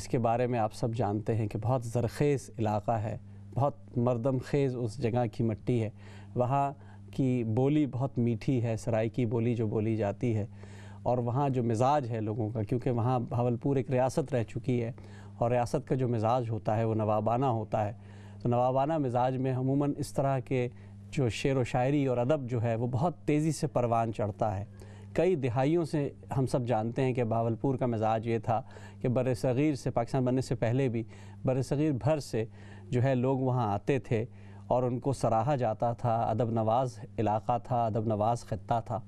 جس کے بارے میں آپ سب جانتے ہیں کہ بہت زرخیز علاقہ ہے، بہت مردم خیز اس جگہ کی مٹی ہے، وہاں کی بولی بہت میٹھی ہے، سرائیکی بولی جو بولی جاتی ہے، اور وہاں جو مزاج ہے لوگوں کا، کیونکہ وہاں بہاولپور ایک ریاست رہ چکی ہے اور ریاست کا جو مزاج ہوتا ہے وہ نوابانہ ہوتا ہے، تو نوابانہ مزاج میں عموماً اس طرح کے جو شعر و شاعری اور ادب جو ہے وہ بہت تیزی سے پروان چڑھتا ہے۔ کئی دہائیوں سے ہم سب جانتے ہیں کہ بہاولپور کا مزاج یہ تھا کہ بر صغیر سے، پاکستان بننے سے پہلے بھی بر صغیر بھر سے جو ہے لوگ وہاں آتے تھے اور ان کو سراہا جاتا تھا، ادب نواز علاقہ تھا، ادب نواز خطہ تھا۔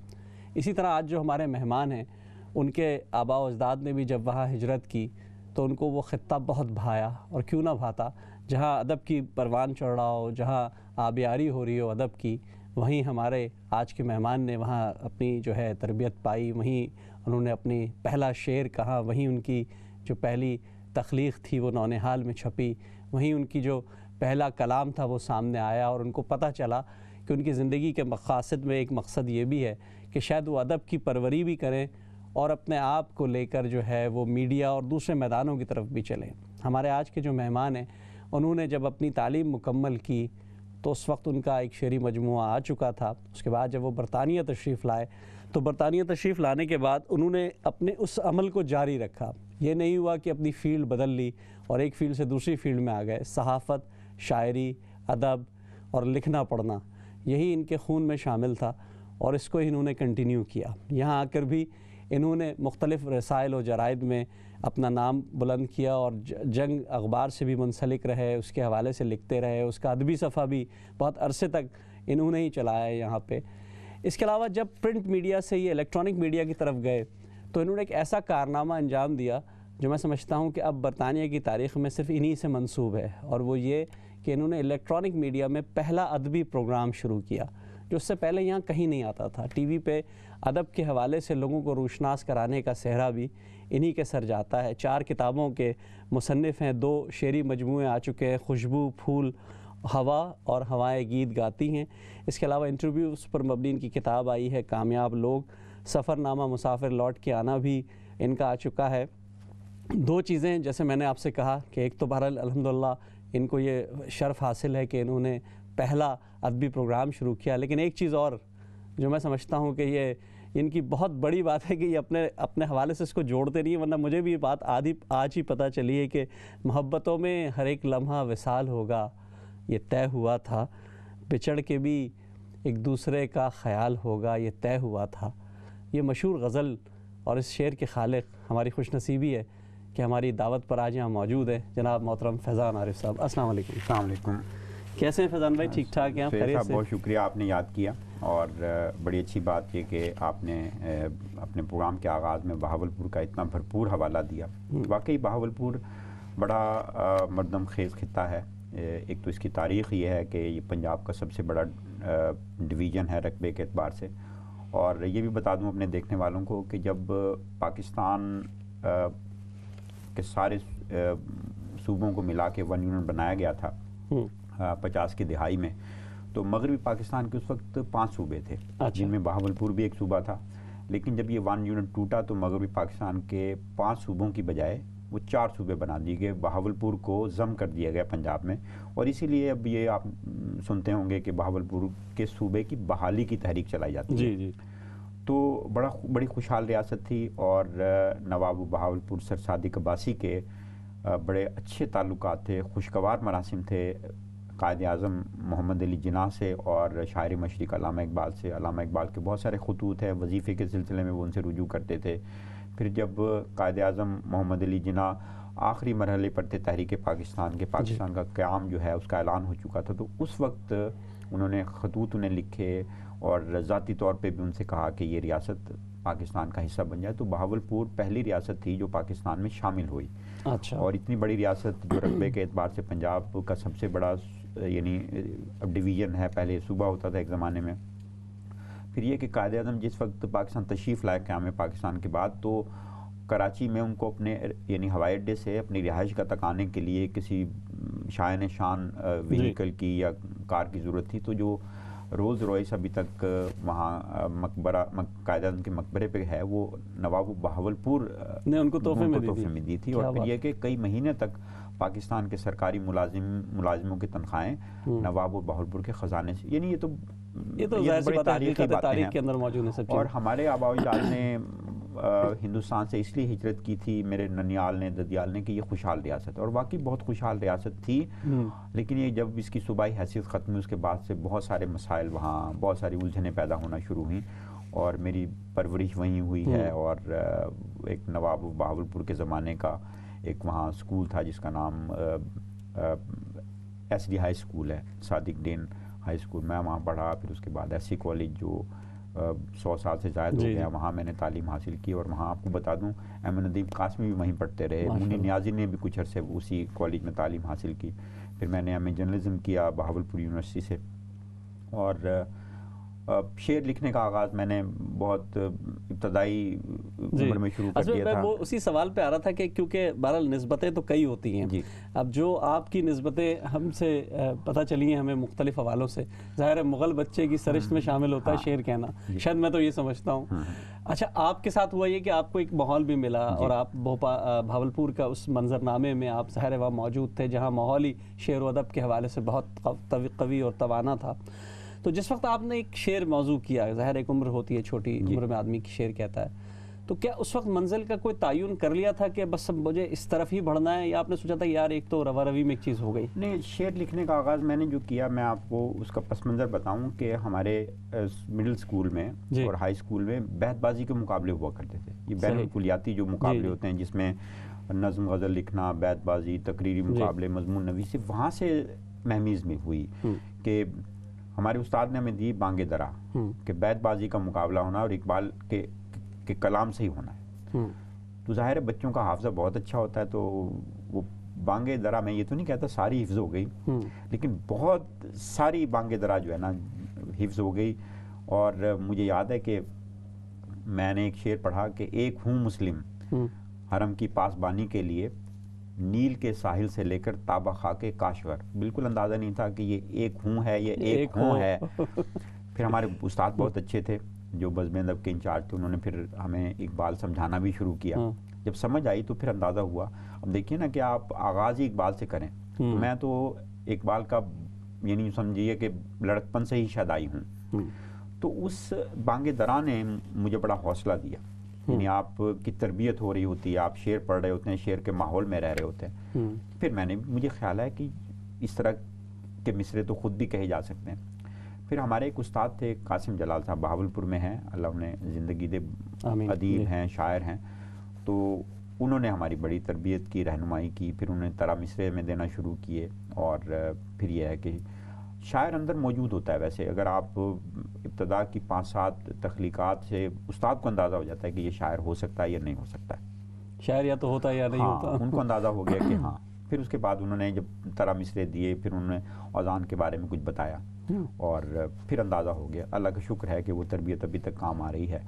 اسی طرح آج جو ہمارے مہمان ہیں، ان کے آباء و اجداد نے بھی جب وہاں ہجرت کی تو ان کو وہ خطہ بہت بھایا، اور کیوں نہ بھاتا، جہاں ادب کی پروان چڑھ رہا ہو، جہاں آبیاری ہو رہی ہو ادب کی، وہیں ہمارے آج کے مہمان نے وہاں اپنی جو ہے تربیت پائی، وہیں انہوں نے اپنی پہلا شعر کہا، وہیں ان کی جو پہلی تخلیق تھی وہ نونہال میں چھپی، وہیں ان کی جو پہلا کلام تھا وہ سامنے آیا، اور ان کو پتہ چلا کہ ان کی زندگی کے مقاصد میں ایک مقصد یہ بھی ہے کہ شاید وہ ادب کی پروری بھی کریں اور اپنے آپ کو لے کر جو ہے وہ میڈیا اور دوسرے میدانوں کی طرف بھی چلیں۔ ہمارے آج کے جو مہمان ہیں، انہوں نے جب اپنی تعلیم مکمل کی تو اس وقت ان کا ایک شعری مجموعہ آ چکا تھا۔ اس کے بعد جب وہ برطانیہ تشریف لائے تو برطانیہ تشریف لانے کے بعد انہوں نے اپنے اس عمل کو جاری رکھا۔ یہ نہیں ہوا کہ اپنی فیلڈ بدل لی اور ایک فیلڈ سے دوسری فیلڈ میں آ گئے۔ صحافت، شاعری، ادب اور لکھنا پڑھنا یہی ان کے خون میں شامل تھا، اور اس کو انہوں نے کنٹینیو کیا۔ یہاں آ کر بھی انہوں نے مختلف رسائل و جرائد میں اپنا نام بلند کیا، اور جنگ اخبار سے بھی منسلک رہے، اس کے حوالے سے لکھتے رہے، اس کا ادبی صفحہ بھی بہت عرصے تک انہوں نے ہی چلایا ہے یہاں پہ۔ اس کے علاوہ جب پرنٹ میڈیا سے یہ الیکٹرانک میڈیا کی طرف گئے تو انہوں نے ایک ایسا کارنامہ انجام دیا جو میں سمجھتا ہوں کہ اب برطانیہ کی تاریخ میں صرف انہی سے منسوب ہے، اور وہ یہ کہ انہوں نے الیکٹرانک میڈیا میں پہلا ادبی پروگرام شروع کیا جو اس سے پہلے یہاں کہیں نہیں آتا تھا۔ ٹی وی پہ ادب کے حوالے سے لوگوں کو روشناس کرانے کا سہرا بھی انہی کے سر جاتا ہے۔ 4 کتابوں کے مصنف ہیں، 2 شعری مجموعے آ چکے ہیں، خوشبو، پھول، ہوا اور ہوائیں گیت گاتی ہیں۔ اس کے علاوہ انٹرویوز پر مبنی ان کی کتاب آئی ہے کامیاب لوگ، سفر نامہ مسافر لوٹ کے آنا بھی ان کا آ چکا ہے۔ 2 چیزیں جیسے میں نے آپ سے کہا کہ ایک تو بہرحال الحمدللہ ان کو یہ شرف حاصل ہے کہ انہوں نے پہلا ادبی پروگرام شروع کیا، لیکن ایک چیز اور جو میں سمجھتا ہوں کہ یہ ان کی بہت بڑی بات ہے کہ یہ اپنے حوالے سے اس کو جوڑتے نہیں ہیں، ورنہ مجھے بھی یہ بات آج ہی پتہ چلی ہے کہ محبتوں میں ہر ایک لمحہ وصال ہوگا، یہ طے ہوا تھا، بچھڑ کے بھی ایک دوسرے کا خیال ہوگا، یہ طے ہوا تھا۔ یہ مشہور غزل اور اس شعر کے خالق ہماری خوش نصیبی ہے کہ ہماری دعوت پر آج یہاں موجود ہے جناب محترم فیضان عارف صاحب۔ السلام علیکم۔ السلام علیکم۔ کیسے ہیں فیضان بھائی؟ ٹھیک ٹھاک ہیں آپ؟ خیریت سے؟ بہت شکریہ، آپ نے یاد کیا، اور بڑی اچھی بات یہ کہ آپ نے اپنے پروگرام کے آغاز میں بہاولپور کا اتنا بھرپور حوالہ دیا۔ واقعی بہاولپور بڑا مردم خیز خطہ ہے۔ ایک تو اس کی تاریخ یہ ہے کہ یہ پنجاب کا سب سے بڑا ڈویژن ہے رقبے کے اعتبار سے، اور یہ بھی بتا دوں اپنے دیکھنے والوں کو کہ جب پاکستان کے سارے صوبوں کو ملا کے 1 یونٹ بنایا گیا تھا 50 کی دہائی میں، تو مغربی پاکستان کے اس وقت 5 صوبے تھے، جن میں بہاولپور بھی ایک صوبہ تھا۔ لیکن جب یہ 1 یونٹ ٹوٹا تو مغربی پاکستان کے 5 صوبوں کی بجائے وہ 4 صوبے بنا دیے گئے، بہاولپور کو ضم کر دیا گیا پنجاب میں، اور اسی لیے اب یہ آپ سنتے ہوں گے کہ بہاولپور کے صوبے کی بحالی کی تحریک چلائی جاتی ہے۔ تو بڑی خوشحال ریاست تھی، اور نواب بہاولپور سر صادق عباسی کے بڑے اچھے تعلقات تھے، خوشگوار مراسم تھے قائد اعظم محمد علی جناح سے اور شاعر مشرق علامہ اقبال سے۔ علامہ اقبال کے بہت سارے خطوط ہیں، وظیفے کے سلسلے میں وہ ان سے رجوع کرتے تھے۔ پھر جب قائد اعظم محمد علی جناح آخری مرحلے پر تھے تحریک پاکستان کے، پاکستان کا قیام جو ہے اس کا اعلان ہو چکا تھا، تو اس وقت انہوں نے خطوط انہیں لکھے اور ذاتی طور پہ بھی ان سے کہا کہ یہ ریاست پاکستان کا حصہ بن جائے۔ تو بہاولپور پہلی ریاست تھی جو پاکستان میں شامل ہوئی۔ اور اتنی بڑی ریاست جو رقبے کے اعتبار سے پنجاب کا سب سے بڑا یعنی اب ڈویژن ہے، پہلے صوبہ ہوتا تھا ایک زمانے میں۔ پھر یہ کہ قائد اعظم جس وقت پاکستان تشریف لائے قیام پاکستان کے بعد، تو کراچی میں ان کو اپنے یعنی ہوائی اڈے سے اپنی رہائش کا تکانے کے لیے کسی شائن شان وہیکل کی یا کار کی ضرورت تھی، تو جو رولز روئس ابھی تک وہاں مقبرہ قائد اعظم کے مقبرے پہ ہے، وہ نواب بہاولپور نے ان کو تحفے میں دی تھی، اور پھر یہ کہ کئی مہینے تک پاکستان کے سرکاری ملازموں کی تنخواہیں نواب بہاولپور کے خزانے سے، یعنی یہ تو بڑی تاریخی باتیں کے اندر موجود ہیں سب چیزیں. اور ہمارے آباء و اجداد نے ہندوستان سے اس لیے ہجرت کی تھی، میرے ننیال نے، ددیال نے، کہ یہ خوشحال ریاست ہے، اور واقعی بہت خوشحال ریاست تھی. لیکن یہ جب اس کی صوبائی حیثیت ختم ہوئی، اس کے بعد سے بہت سارے مسائل، وہاں بہت ساری الجھنیں پیدا ہونا شروع ہوئیں، اور میری پرورش وہیں ہوئی ہے. اور ایک نواب بہاولپور کے زمانے کا ایک وہاں اسکول تھا جس کا نام ایس ڈی ہائی اسکول ہے، صادق ڈین ہائی اسکول، میں وہاں پڑھا. پھر اس کے بعد ایس سی کالج جو 100 سال سے زائد ہو گیا، وہاں میں نے تعلیم حاصل کی. اور وہاں آپ کو بتا دوں احمد ندیم قاسمی بھی وہیں پڑھتے رہے، منی نیازی نے بھی کچھ عرصے اسی کالج میں تعلیم حاصل کی. پھر میں نے جرنلزم کیا بہاولپور یونیورسٹی سے. اور شعر لکھنے کا آغاز میں نے بہت ابتدائی عمر میں شروع کر دیا تھا. وہ اسی سوال پہ آ رہا تھا کہ کیونکہ بہرحال نسبتیں تو کئی ہوتی ہیں. اب جو آپ کی نسبتیں ہم سے پتہ چلی ہیں ہمیں مختلف حوالوں سے، ظاہر ہے مغل بچے کی سرشت میں شامل ہوتا ہے شعر کہنا، شاید میں تو یہ سمجھتا ہوں. اچھا، آپ کے ساتھ ہوا یہ کہ آپ کو ایک ماحول بھی ملا، اور آپ بہاولپور کا اس منظرنامے میں آپ ظاہر ہے وہاں موجود تھے جہاں ماحول ہی شعر و ادب کے حوالے سے بہت قوی اور توانا تھا. تو جس وقت آپ نے ایک شعر موضوع کیا، ظاہر ایک عمر ہوتی ہے، چھوٹی عمر میں آدمی کی شعر کہتا ہے، تو کیا اس وقت منزل کا کوئی تعین کر لیا تھا کہ بس مجھے اس طرف ہی بڑھنا ہے، یا آپ نے سوچا تھا یار ایک تو روا روی میں ایک چیز ہو گئی؟ نہیں، شعر لکھنے کا آغاز میں نے جو کیا، میں آپ کو اس کا پس منظر بتاؤں کہ ہمارے مڈل اسکول میں اور ہائی اسکول میں بیت بازی کے مقابلے ہوا کرتے تھے. یہ بین الکلیاتی جو مقابلے ہوتے ہیں جس میں نظم غزل لکھنا، بیت بازی، تقریری مقابلے، مضمون نویسی، وہاں سے مہمیز میں ہوئی کہ ہمارے استاد نے ہمیں دی بانگ درا کہ بیت بازی کا مقابلہ ہونا اور اقبال کے کلام سے ہی ہونا ہے. تو ظاہر ہے بچوں کا حافظہ بہت اچھا ہوتا ہے، تو وہ بانگ درا، میں یہ تو نہیں کہتا ساری حفظ ہو گئی، لیکن بہت ساری بانگ درا جو ہے نا حفظ ہو گئی. اور مجھے یاد ہے کہ میں نے ایک شعر پڑھا کہ ایک ہوں مسلم حرم کی پاسبانی کے لیے، نیل کے ساحل سے لے کر تابہ خاک کاشغر. بالکل اندازہ نہیں تھا کہ یہ ایک ہوں ہے، یہ ایک ہوں ہے. پھر ہمارے استاد بہت اچھے تھے جو بزم ادب کے انچارج تھے، انہوں نے پھر ہمیں اقبال سمجھانا بھی شروع کیا. جب سمجھ آئی تو پھر اندازہ ہوا. اب دیکھیے نا کہ آپ آغاز ہی اقبال سے کریں. میں تو اقبال کا یعنی سمجھیے کہ لڑکپن سے ہی شاید آئی ہوں. تو اس بانگ درا نے مجھے بڑا حوصلہ دیا. یعنی آپ کی تربیت ہو رہی ہوتی ہے، آپ شعر پڑھ رہے ہوتے ہیں، شعر کے ماحول میں رہ رہے ہوتے ہیں. پھر مجھے خیال ہے کہ اس طرح کے مصرے تو خود بھی کہے جا سکتے ہیں. پھر ہمارے ایک استاد تھے قاسم جلال صاحب، بہاولپور میں ہیں، اللہ انہیں زندگی دے، ادیب ہیں، شاعر ہیں. تو انہوں نے ہماری بڑی تربیت کی، رہنمائی کی. پھر انہوں نے طرح مصرے میں دینا شروع کیے. اور پھر یہ ہے کہ شاعر اندر موجود ہوتا ہے. ویسے اگر آپ ابتدا کی 5-7 تخلیقات سے استاد کو اندازہ ہو جاتا ہے کہ یہ شاعر ہو سکتا ہے یا نہیں ہو سکتا ہے. شاعر یا تو ہوتا ہے یا نہیں ہوتا. ان کو اندازہ ہو گیا کہ ہاں. پھر اس کے بعد انہوں نے جب طرح مصرے دیے، پھر انہوں نے اوزان کے بارے میں کچھ بتایا، اور پھر اندازہ ہو گیا. اللہ کا شکر ہے کہ وہ تربیت ابھی تک کام آ رہی ہے.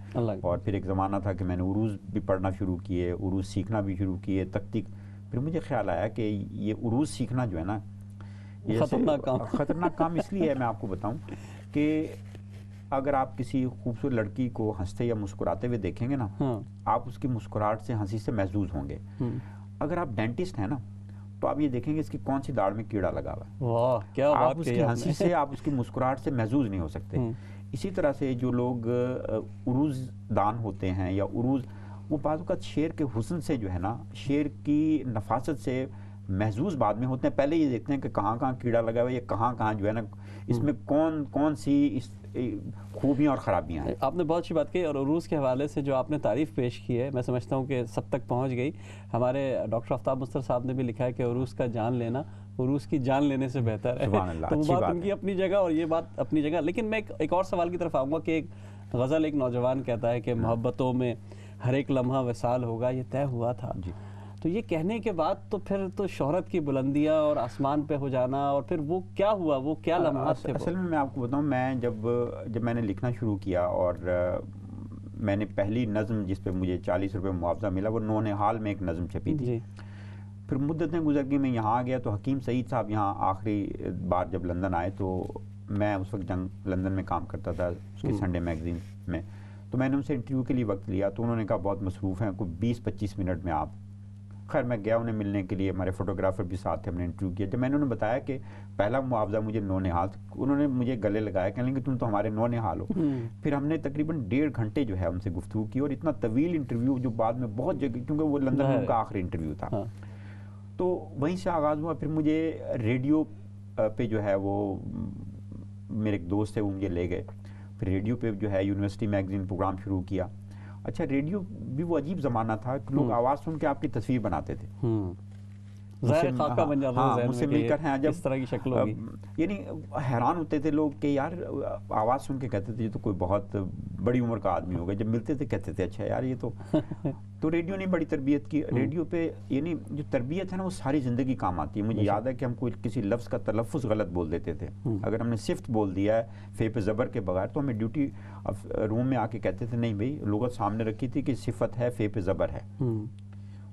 اور پھر ایک زمانہ تھا کہ میں نے عروض بھی پڑھنا شروع کیے، عروض سیکھنا بھی شروع کیے، تکتیک. پھر مجھے خیال آیا کہ یہ عروض سیکھنا جو ہے نا، خطرناک کام اس لیے ہے، میں آپ کو بتاؤں کہ اگر آپ کسی خوبصورت لڑکی کو ہنستے یا مسکراتے ہوئے دیکھیں گے نا، آپ اس کی مسکراہٹ سے، ہنسی سے محظوظ ہوں گے. اگر آپ ڈینٹسٹ ہیں نا، تو آپ یہ دیکھیں گے اس کی کون سی داڑھ میں کیڑا لگا ہوا ہے. آپ اس کی ہنسی سے، آپ اس کی مسکراہٹ سے محظوظ نہیں ہو سکتے. اسی طرح سے جو لوگ عروض دان ہوتے ہیں یا عروض، وہ بعض اوقات شعر کے حسن سے جو ہے نا، شعر کی نفاست سے محظوظ بعد میں ہوتے ہیں. پہلے یہ دیکھتے ہیں کہ کہاں کہاں کیڑا لگا ہوا ہے، یا کہاں جو ہے نا اس میں کون سی خوبیاں اور خرابیاں ہیں. آپ نے بہت اچھی بات کہی. اور عروض کے حوالے سے جو آپ نے تعریف پیش کی ہے، میں سمجھتا ہوں کہ سب تک پہنچ گئی. ہمارے ڈاکٹر آفتاب مستر صاحب نے بھی لکھا ہے کہ عروض کا جان لینا عروض کی جان لینے سے بہتر ہے. سبحان اللہ. تو وہ بات ان کی اپنی جگہ اور یہ بات اپنی جگہ. لیکن میں ایک اور سوال کی طرف آؤں گا کہ ایک غزل ایک نوجوان کہتا ہے کہ محبتوں میں ہر ایک لمحہ وصال ہوگا، یہ طے ہوا تھا. تو یہ کہنے کے بعد تو پھر تو شہرت کی بلندیاں اور آسمان پہ ہو جانا، اور پھر وہ کیا ہوا، وہ کیا لمحات تھے؟ اصل میں آپ کو بتاؤں، میں جب میں نے لکھنا شروع کیا، اور میں نے پہلی نظم جس پہ مجھے 40 روپے معاوضہ ملا، وہ نونہال میں ایک نظم چھپی تھی. پھر مدتیں گزر گئی، میں یہاں آ گیا تو حکیم سعید صاحب یہاں آخری بار جب لندن آئے تو میں اس وقت لندن میں کام کرتا تھا اس کے سنڈے میگزین میں، تو میں نے ان سے انٹرویو کے لیے وقت لیا، تو انہوں نے کہا بہت مصروف ہیں، کوئی 20-25 منٹ میں آپ. خیر میں گیا انہیں ملنے کے لیے، ہمارے فوٹوگرافر بھی ساتھ تھے، ہم نے انٹرویو کیا. جب میں نے انہیں بتایا کہ پہلا معاوضہ مجھے نونہال، انہوں نے مجھے گلے لگایا، کہنے لگے تم تو ہمارے نونہال ہو. پھر ہم نے تقریباً 1.5 گھنٹے جو ہے ان سے گفتگو کی، اور اتنا طویل انٹرویو جو بعد میں بہت جگہ، کیونکہ وہ لندن میں ان کا آخری انٹرویو تھا. تو وہیں سے آغاز ہوا. پھر مجھے ریڈیو پہ جو ہے وہ میرے ایک دوست ہے وہ مجھے لے گئے، پھر ریڈیو پہ جو ہے یونیورسٹی میگزین پروگرام شروع کیا. اچھا ریڈیو بھی وہ عجیب زمانہ تھا کہ لوگ آواز سن کے آپ کی تصویر بناتے تھے، ظاہر خاکہ بن جاتا ہے مجھ سے مل کر ہیں جب اس طرح کی شکل ہوگی. یعنی حیران ہوتے تھے لوگ کہ یار آواز سن کے کہتے تھے یہ تو کوئی بہت بڑی عمر کا آدمی ہوگا. جب ملتے تھے کہتے تھے اچھا یار یہ تو ریڈیو نے بڑی تربیت کی. ریڈیو پہ یعنی جو تربیت ہے نا وہ ساری زندگی کام آتی ہے. مجھے یاد ہے کہ ہم کوئی کسی لفظ کا تلفظ غلط بول دیتے تھے، اگر ہم نے صفت بول دیا ہے فے پہ زبر کے بغیر، تو ہمیں ڈیوٹی روم میں آ کے کہتے تھے نہیں بھائی لغت سامنے رکھی تھی کہ صفت ہے فے پہ زبر ہے.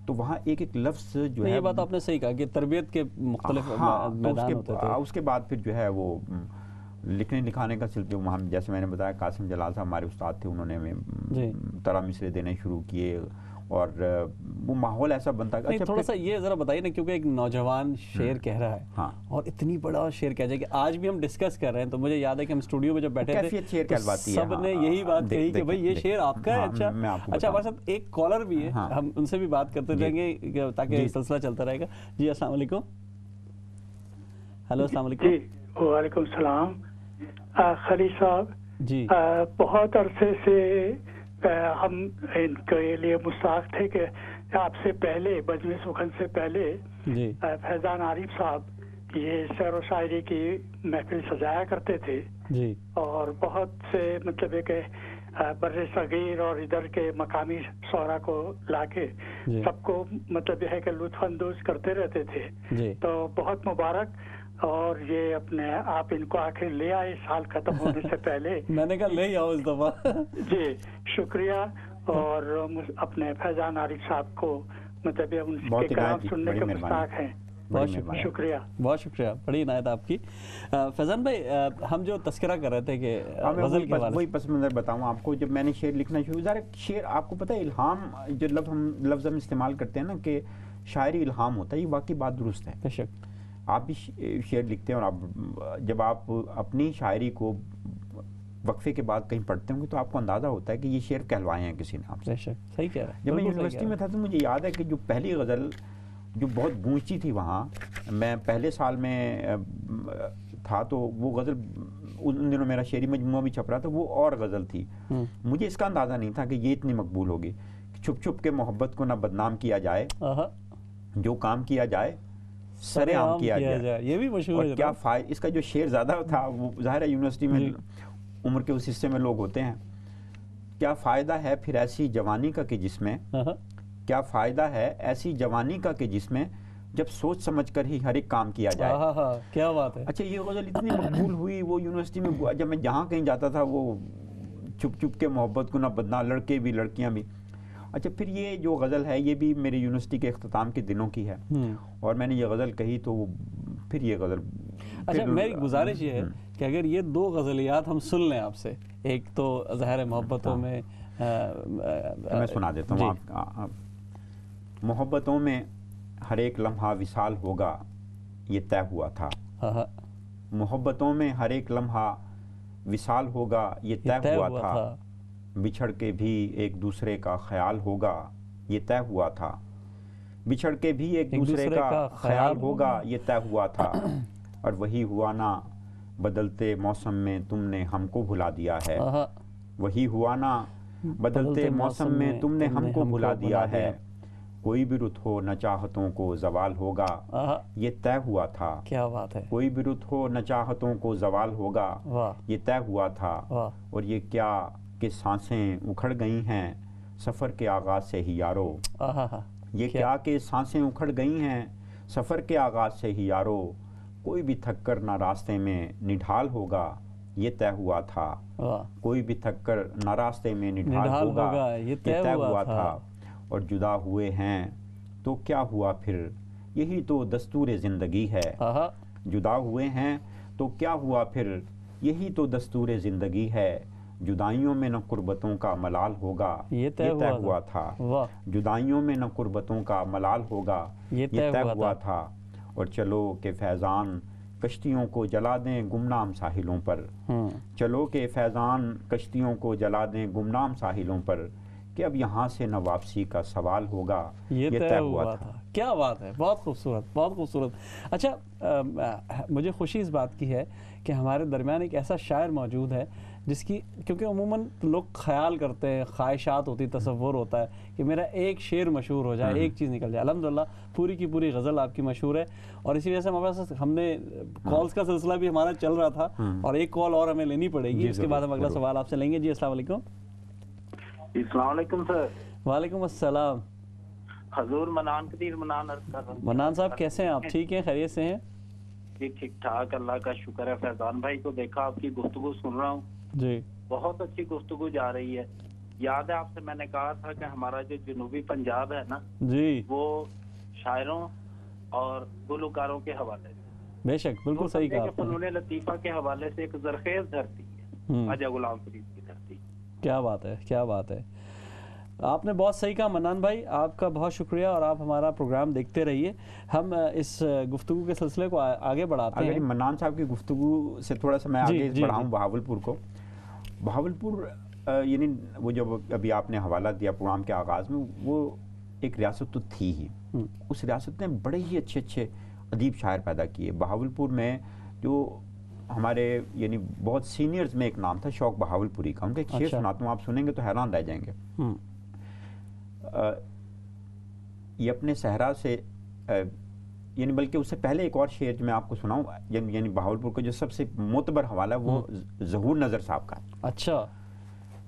تو وہاں ایک ایک لفظ جو ہے، یہ بات آپ نے صحیح کہا کہ تربیت کے مختلف میدان ہوتے تھے. اس کے بعد پھر جو ہے وہ لکھنے لکھانے کا سلسلہ، وہاں جیسے میں نے بتایا قاسم جلال صاحب ہمارے استاد تھے، انہوں نے ہمیں طرح مصرے دینے شروع کیے، اور وہ ماحول ایسا بنتا ہے. اچھا تھوڑا سا یہ ذرا بتائیے نا، کیونکہ ایک نوجوان شعر کہہ رہا ہے اور اتنی بڑا شعر کہہ جائے کہ آج بھی ہم ڈسکس کر رہے ہیں، تو مجھے یاد ہے کہ ہم اسٹوڈیو میں جب بیٹھے تھے سب نے یہی بات کہی کہ بھائی یہ شعر آپ کا ہے. اچھا ہمارے ساتھ ایک کالر بھی ہے، ہم ان سے بھی بات کرتے رہیں گے تاکہ سلسلہ چلتا رہے گا. جی السلام علیکم. ہلو السلام علیکم. جی وعلیکم السلام. خلیل صاحب جی بہت عرصے سے ہم ان کے لیے مشتاق تھے کہ آپ سے پہلے بجم سخن سے پہلے فیضان عارف صاحب یہ شعر و شاعری کی محفل سجایا کرتے تھے جی، اور بہت سے مطلب ہے کہ بر صغیر اور ادھر کے مقامی شعراء کو لا کے سب کو مطلب یہ ہے کہ لطف اندوز کرتے رہتے تھے. تو بہت مبارک. اور یہ اپنے آپ ان کو آخر لے آئے سال ختم ہونے سے پہلے. میں نے کہا لے آؤ اس دفعہ. جی شکریہ. اور اپنے فیضان عارف صاحب کو مطلب ان کے کلام سننے کے مشتاق ہیں. بہت شکریہ. بہت شکریہ، بڑی عنایت آپ کی. فیضان بھائی ہم جو تذکرہ کر رہے تھے کہ غزل کے وہی پس منظر بتاؤں آپ کو. جب میں نے شعر لکھنا شروع کیا، شعر آپ کو پتہ ہے الہام جو لفظ ہم استعمال کرتے ہیں نا کہ شاعری الہام ہوتا ہے، یہ واقعی بات درست ہے. بے شک آپ بھی شعر لکھتے ہیں، اور آپ جب آپ اپنی شاعری کو وقفے کے بعد کہیں پڑھتے ہوں گے تو آپ کو اندازہ ہوتا ہے کہ یہ شعر کہلوائے ہیں کسی نے آپ سے. صحیح کہہ رہا ہے. جب میں یونیورسٹی میں تھا تو مجھے یاد ہے کہ جو پہلی غزل جو بہت گونجتی تھی وہاں، میں پہلے سال میں تھا تو وہ غزل ان دنوں میرا شعری مجموعہ بھی چھپ رہا تھا، وہ اور غزل تھی. مجھے اس کا اندازہ نہیں تھا کہ یہ اتنی مقبول ہوگی. چھپ چھپ کے محبت کو نہ بدنام کیا جائے، جو کام کیا جائے سرے عام کیا جائے. یہ بھی مشہور ہے. کیا اس کا جو شعر زیادہ تھا، وہ ظاہر ہے یونیورسٹی میں عمر کے اس حصے میں لوگ ہوتے ہیں. کیا فائدہ ہے پھر ایسی جوانی کا کہ جس میں، کیا فائدہ ہے ایسی جوانی کا کہ جس میں جب سوچ سمجھ کر ہی ہر ایک کام کیا جائے. کیا بات ہے. اچھا یہ غزل اتنی مقبول ہوئی وہ یونیورسٹی میں، جب میں جہاں کہیں جاتا تھا وہ چھپ چھپ کے محبت کو نہ بدنام، لڑکے بھی لڑکیاں بھی. اچھا پھر یہ جو غزل ہے یہ بھی میرے یونیورسٹی کے اختتام کے دنوں کی ہے، اور میں نے یہ غزل کہی تو پھر یہ غزل. اچھا میری گزارش یہ ہے کہ اگر یہ دو غزلیات ہم سن لیں آپ سے، ایک تو ظاہر محبتوں میں سنا دیتا ہوں. محبتوں میں ہر ایک لمحہ وصال ہوگا یہ طے ہوا تھا. محبتوں میں ہر ایک لمحہ وصال ہوگا یہ طے ہوا تھا. بچھڑ کے بھی ایک دوسرے کا خیال ہوگا یہ طے ہوا تھا. بچھڑ کے بھی ایک دوسرے کا خیال ہوگا یہ طے ہوا تھا. اور وہی ہوا نا بدلتے موسم میں تم نے ہم کو بھلا دیا ہے. وہی ہوا نا بدلتے موسم میں تم نے ہم کو بھلا دیا ہے. کوئی بھی رت ہو نہ چاہتوں کو زوال ہوگا یہ طے ہوا تھا. کیا بات ہے. کوئی بھی رت ہو نہ چاہتوں کو زوال ہوگا یہ طے ہوا تھا. اور یہ کیا کہ سانسیں اکھڑ گئی ہیں سفر کے آغاز سے ہی یارو. یہ کیا کہ سانسیں اکھڑ گئی ہیں سفر کے آغاز سے ہی یارو. کوئی بھی تھک کر نہ راستے میں نڈھال ہوگا یہ طے ہوا تھا. کوئی بھی تھک کر نہ راستے میں نڈھال ہوگا یہ طے ہوا تھا. اور جدا ہوئے ہیں تو کیا ہوا پھر یہی تو دستور زندگی ہے. جدا ہوئے ہیں تو کیا ہوا پھر یہی تو دستور زندگی ہے، جدائیوں میں نہ قربتوں کا ملال ہوگا، یہ طے ہوا تھا، جدائیوں میں نہ قربتوں کا ملال ہوگا، یہ طے ہوا تھا، اور چلو کہ فیضان کشتیوں کو جلا دیں گمنام ساحلوں پر، چلو کہ فیضان کشتیوں کو جلا دیں گمنام ساحلوں پر، کہ اب یہاں سے نہ واپسی کا سوال ہوگا، یہ طے ہوا تھا۔ کیا بات ہے، بہت خوبصورت، بہت خوبصورت۔ اچھا، مجھے خوشی اس بات کی ہے کہ ہمارے درمیان ایک ایسا شاعر موجود ہے جس کی، کیونکہ عموماً لوگ خیال کرتے ہیں، خواہشات ہوتی، تصور ہوتا ہے کہ میرا ایک شعر مشہور ہو جائے، ایک چیز نکل جائے۔ الحمدللہ پوری کی پوری غزل آپ کی مشہور ہے، اور اسی وجہ سے ہمارے پاس ہم نے کالز کا سلسلہ بھی ہمارا چل رہا تھا، اور ایک کال اور ہمیں لینی پڑے گی، اس کے بعد ہم اگلا سوال آپ سے لیں گے۔ جی السلام علیکم۔ السلام علیکم سر۔ وعلیکم السلام۔ حضور منان قدیر منان عرض کر رہا ہوں۔ منان صاحب کیسے ہیں آپ؟ ٹھیک ہیں، خیریت سے ہیں؟ جی ٹھیک ٹھاک، اللہ کا شکر ہے۔ فیضان بھائی کو دیکھا، آپ کی گفتگو سن رہا ہوں، جی بہت اچھی گفتگو جا رہی ہے۔ یاد ہے آپ سے میں نے کہا تھا کہ ہمارا جو جنوبی پنجاب ہے نا جی، وہ شاعروں اور گلوکاروں کے حوالے سے، بے شک، بالکل صحیح کہا آپ نے۔ فنون لطیفہ کے حوالے سے ایک زرخیز دھرتی ہے، خواجہ غلام فرید کی دھرتی۔ کیا بات ہے، کیا بات ہے، آپ نے بہت صحیح کہا منان بھائی، آپ کا بہت شکریہ، اور آپ ہمارا پروگرام دیکھتے رہیے۔ ہم اس گفتگو کے سلسلے کو آگے بڑھاتے ہیں۔ اگر منان صاحب کی گفتگو سے تھوڑا سا میں آگے بڑھاؤں بہاولپور کو، بہاولپور یعنی وہ جو ابھی آپ نے حوالہ دیا پروگرام کے آغاز میں، وہ ایک ریاست تو تھی ہی، اس ریاست نے بڑے ہی اچھے اچھے ادیب شاعر پیدا کیے۔ بہاولپور میں جو ہمارے یعنی بہت سینئرز میں ایک نام تھا شوق بہاولپوری کا، ان کا ایک شعر سناتا ہوں، آپ سنیں گے تو حیران رہ جائیں گے۔ یہ اپنے صحرا سے، یعنی بلکہ اس سے پہلے ایک اور شعر جو میں آپ کو سناؤں، یعنی بہاولپور کا جو سب سے معتبر حوالہ ہے وہ ظہور نظر صاحب کا ہے۔ اچھا،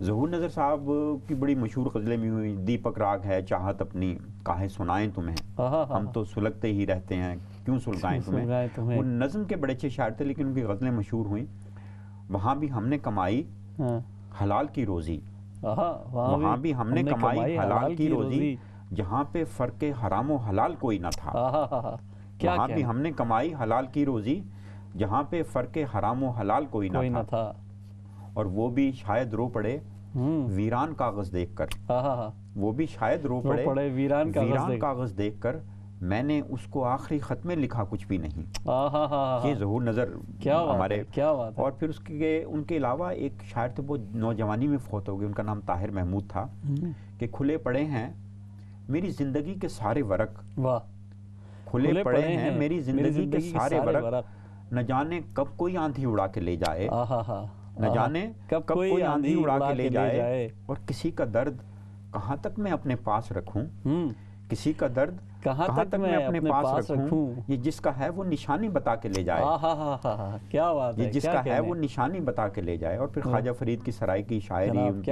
ظہور نظر صاحب کی بڑی مشہور غزلیں بھی ہوئی، دیپک راگ ہے، چاہت اپنی کاہے سنائیں تمہیں، ہم تو سلگتے ہی رہتے ہیں کیوں سلگائیں تمہیں۔ وہ نظم کے بڑے اچھے شاعر تھے، لیکن ان کی غزلیں مشہور ہوئیں۔ وہاں بھی ہم نے کمائی حلال کی روزی، وہاں بھی ہم نے کمائی حلال کی روزی، جہاں پہ فرق حرام و حلال کوئی نہ تھا۔ وہاں بھی ہم نے کمائی حلال کی روزی، جہاں پہ فرق حرام و حلال کوئی نہ تھا، اور وہ بھی شاید رو پڑے ویران کاغذ دیکھ کر، وہ بھی شاید رو پڑے ویران کاغذ دیکھ کر، میں نے اس کو آخری خط میں لکھا کچھ بھی نہیں۔ یہ ظہور نظر ہمارے، اور پھر اس کے ان کے علاوہ ایک شاعر تھے، وہ نوجوانی میں فوت ہو گئے، ان کا نام طاہر محمود تھا، کہ کھلے پڑے ہیں میری زندگی کے سارے ورق، کھلے پڑے ہیں میری زندگی کے سارے ورق، نہ جانے کب کوئی آندھی اڑا کے لے جائے، نہ جانے کب کوئی آندھی اڑا کے لے جائے، اور کسی کا درد کہاں تک میں اپنے پاس رکھوں، کسی کا درد کہاں تک میں اپنے پاس رکھوں، یہ جس کا ہے وہ نشانی بتا کے لے جائے، کیا بات ہے، یہ جس کا ہے وہ نشانی بتا کے لے جائے۔ اور پھر خواجہ فرید کی سرائی کی شاعری، ان کی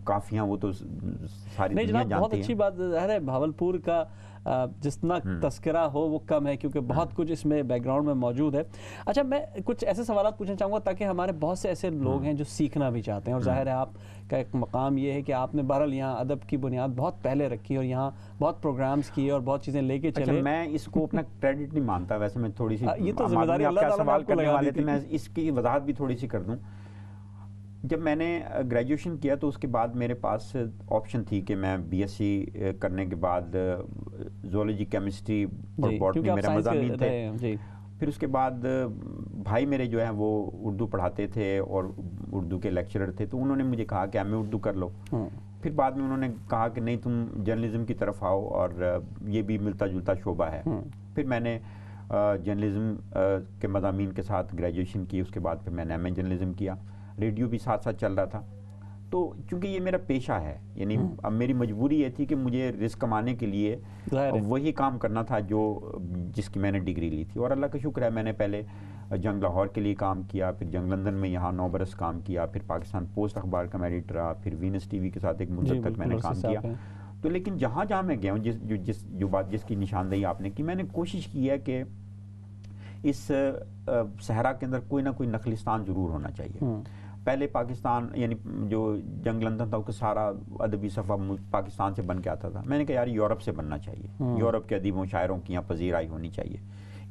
کافیاں، وہ تو ساری دنیا جانتی ہے۔ بہت اچھی بات ہے، بہاولپور کا جتنا تذکرہ ہو وہ کم ہے، کیونکہ بہت کچھ اس میں بیک گراؤنڈ میں موجود ہے۔ اچھا، میں کچھ ایسے سوالات پوچھنا چاہوں گا تاکہ ہمارے بہت سے ایسے لوگ ہیں جو سیکھنا بھی چاہتے ہیں، اور ظاہر ہے آپ کا ایک مقام یہ ہے کہ آپ نے بہرحال یہاں ادب کی بنیاد بہت پہلے رکھی، اور یہاں بہت پروگرامز کیے اور بہت چیزیں لے کے چلے۔ میں اس کو اپنا کریڈٹ نہیں مانتا، ویسے میں تھوڑی سی، یہ تو ذمہ داری اللہ تعالیٰ نے کرنے والے تھے، میں اس کی وضاحت بھی تھوڑی سی کر دوں۔ جب میں نے گریجویشن کیا تو اس کے بعد میرے پاس آپشن تھی کہ میں بی ایس سی کرنے کے بعد زولوجی، کیمسٹری اور باٹنی میرا مضامین تھے۔ پھر اس کے بعد بھائی میرے جو ہیں وہ اردو پڑھاتے تھے اور اردو کے لیکچرر تھے، تو انہوں نے مجھے کہا کہ ایم اے اردو کر لو۔ پھر بعد میں انہوں نے کہا کہ نہیں، تم جرنلزم کی طرف آؤ، اور یہ بھی ملتا جلتا شعبہ ہے۔ پھر میں نے جرنلزم کے مضامین کے ساتھ گریجویشن کی، اس کے بعد پھر میں نے ایم اے جرنلزم کیا، ریڈیو بھی ساتھ ساتھ چل رہا تھا۔ تو چونکہ یہ میرا پیشہ ہے، یعنی اب میری مجبوری یہ تھی کہ مجھے رزق کمانے کے لیے وہی کام کرنا تھا جو جس کی میں نے ڈگری لی تھی۔ اور اللہ کا شکر ہے، میں نے پہلے جنگ لاہور کے لیے کام کیا، پھر جنگ لندن میں یہاں 9 برس کام کیا، پھر پاکستان پوسٹ اخبار کا میں ایڈیٹر رہا، پھر وینس ٹی وی کے ساتھ ایک مدت تک میں نے کام کیا۔ تو لیکن جہاں جہاں میں گیا ہوں، جس کی نشاندہی آپ نے کی، میں نے کوشش کی ہے کہ اس صحرا کے اندر کوئی نہ کوئی نخلستان ضرور ہونا چاہیے۔ پہلے پاکستان، یعنی جو جنگ لندن تھا، اس کا سارا ادبی صفحہ پاکستان سے بن کے آتا تھا۔ میں نے کہا یار یورپ سے بننا چاہیے، یورپ کے ادیبوں شاعروں کی یہاں پذیرائی ہونی چاہیے۔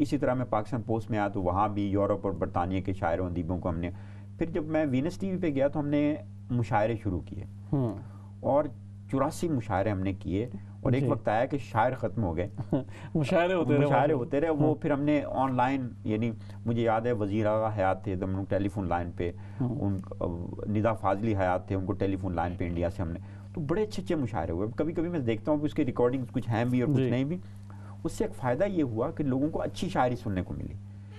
اسی طرح میں پاکستان پوسٹ میں آیا تو وہاں بھی یورپ اور برطانیہ کے شاعروں ادیبوں کو ہم نے، پھر جب میں وینس ٹی وی پہ گیا تو ہم نے مشاعرے شروع کیے اور 84 مشاعرے ہم نے کیے، اور ایک وقت آیا کہ شاعر ختم ہو گئے، مشاعرے ہوتے رہے وہ پھر ہم نے آن لائن، یعنی مجھے یاد ہے وزیر آغا حیات تھے، ہم لوگ ٹیلی فون لائن پہ، ان ندا فاضلی حیات تھے، ان کو ٹیلی فون لائن پہ انڈیا سے ہم نے، تو بڑے اچھے مشاعرے ہوئے. کبھی کبھی میں دیکھتا ہوں کہ اس کی ریکارڈنگ کچھ ہیں بھی اور کچھ نہیں بھی. اس سے ایک فائدہ یہ ہوا کہ لوگوں کو اچھی شاعری سننے کو ملی.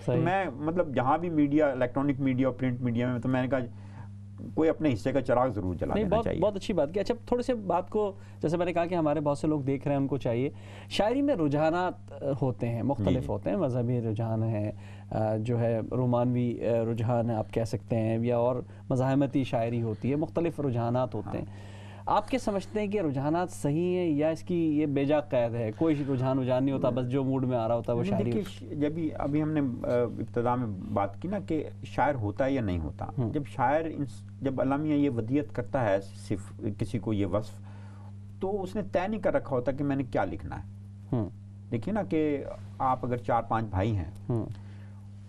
تو میں مطلب جہاں بھی میڈیا، الیکٹرانک میڈیا اور پرنٹ میڈیا میں، تو میں نے کہا کوئی اپنے حصے کا چراغ ضرور جلا دینا چاہیے. بہت اچھی بات کی. اچھا تھوڑے سے بات کو، جیسے میں نے کہا کہ ہمارے بہت سے لوگ دیکھ رہے ہیں، ان کو چاہیے، شاعری میں رجحانات ہوتے ہیں، مختلف ہوتے ہیں، مذہبی رجحان ہے، جو ہے رومانوی رجحان آپ کہہ سکتے ہیں، یا اور مزاحمتی شاعری ہوتی ہے، مختلف رجحانات ہوتے ہیں. آپ کیا سمجھتے ہیں کہ رجحانات صحیح ہیں یا اس کی یہ بے جا قید ہے، کوئی رجحان نہیں ہوتا، بس جو موڈ میں آ رہا ہوتا ہے وہ شاعری ہوتی ہے؟ جب ابھی ہم نے ابتدا میں بات کی نا کہ شاعر ہوتا ہے یا نہیں ہوتا. جب شاعر، جب اللہ میاں یہ ودیت کرتا ہے صرف کسی کو یہ وصف، تو اس نے طے نہیں کر رکھا ہوتا کہ میں نے کیا لکھنا ہے. دیکھیے نا کہ آپ اگر 4-5 بھائی ہیں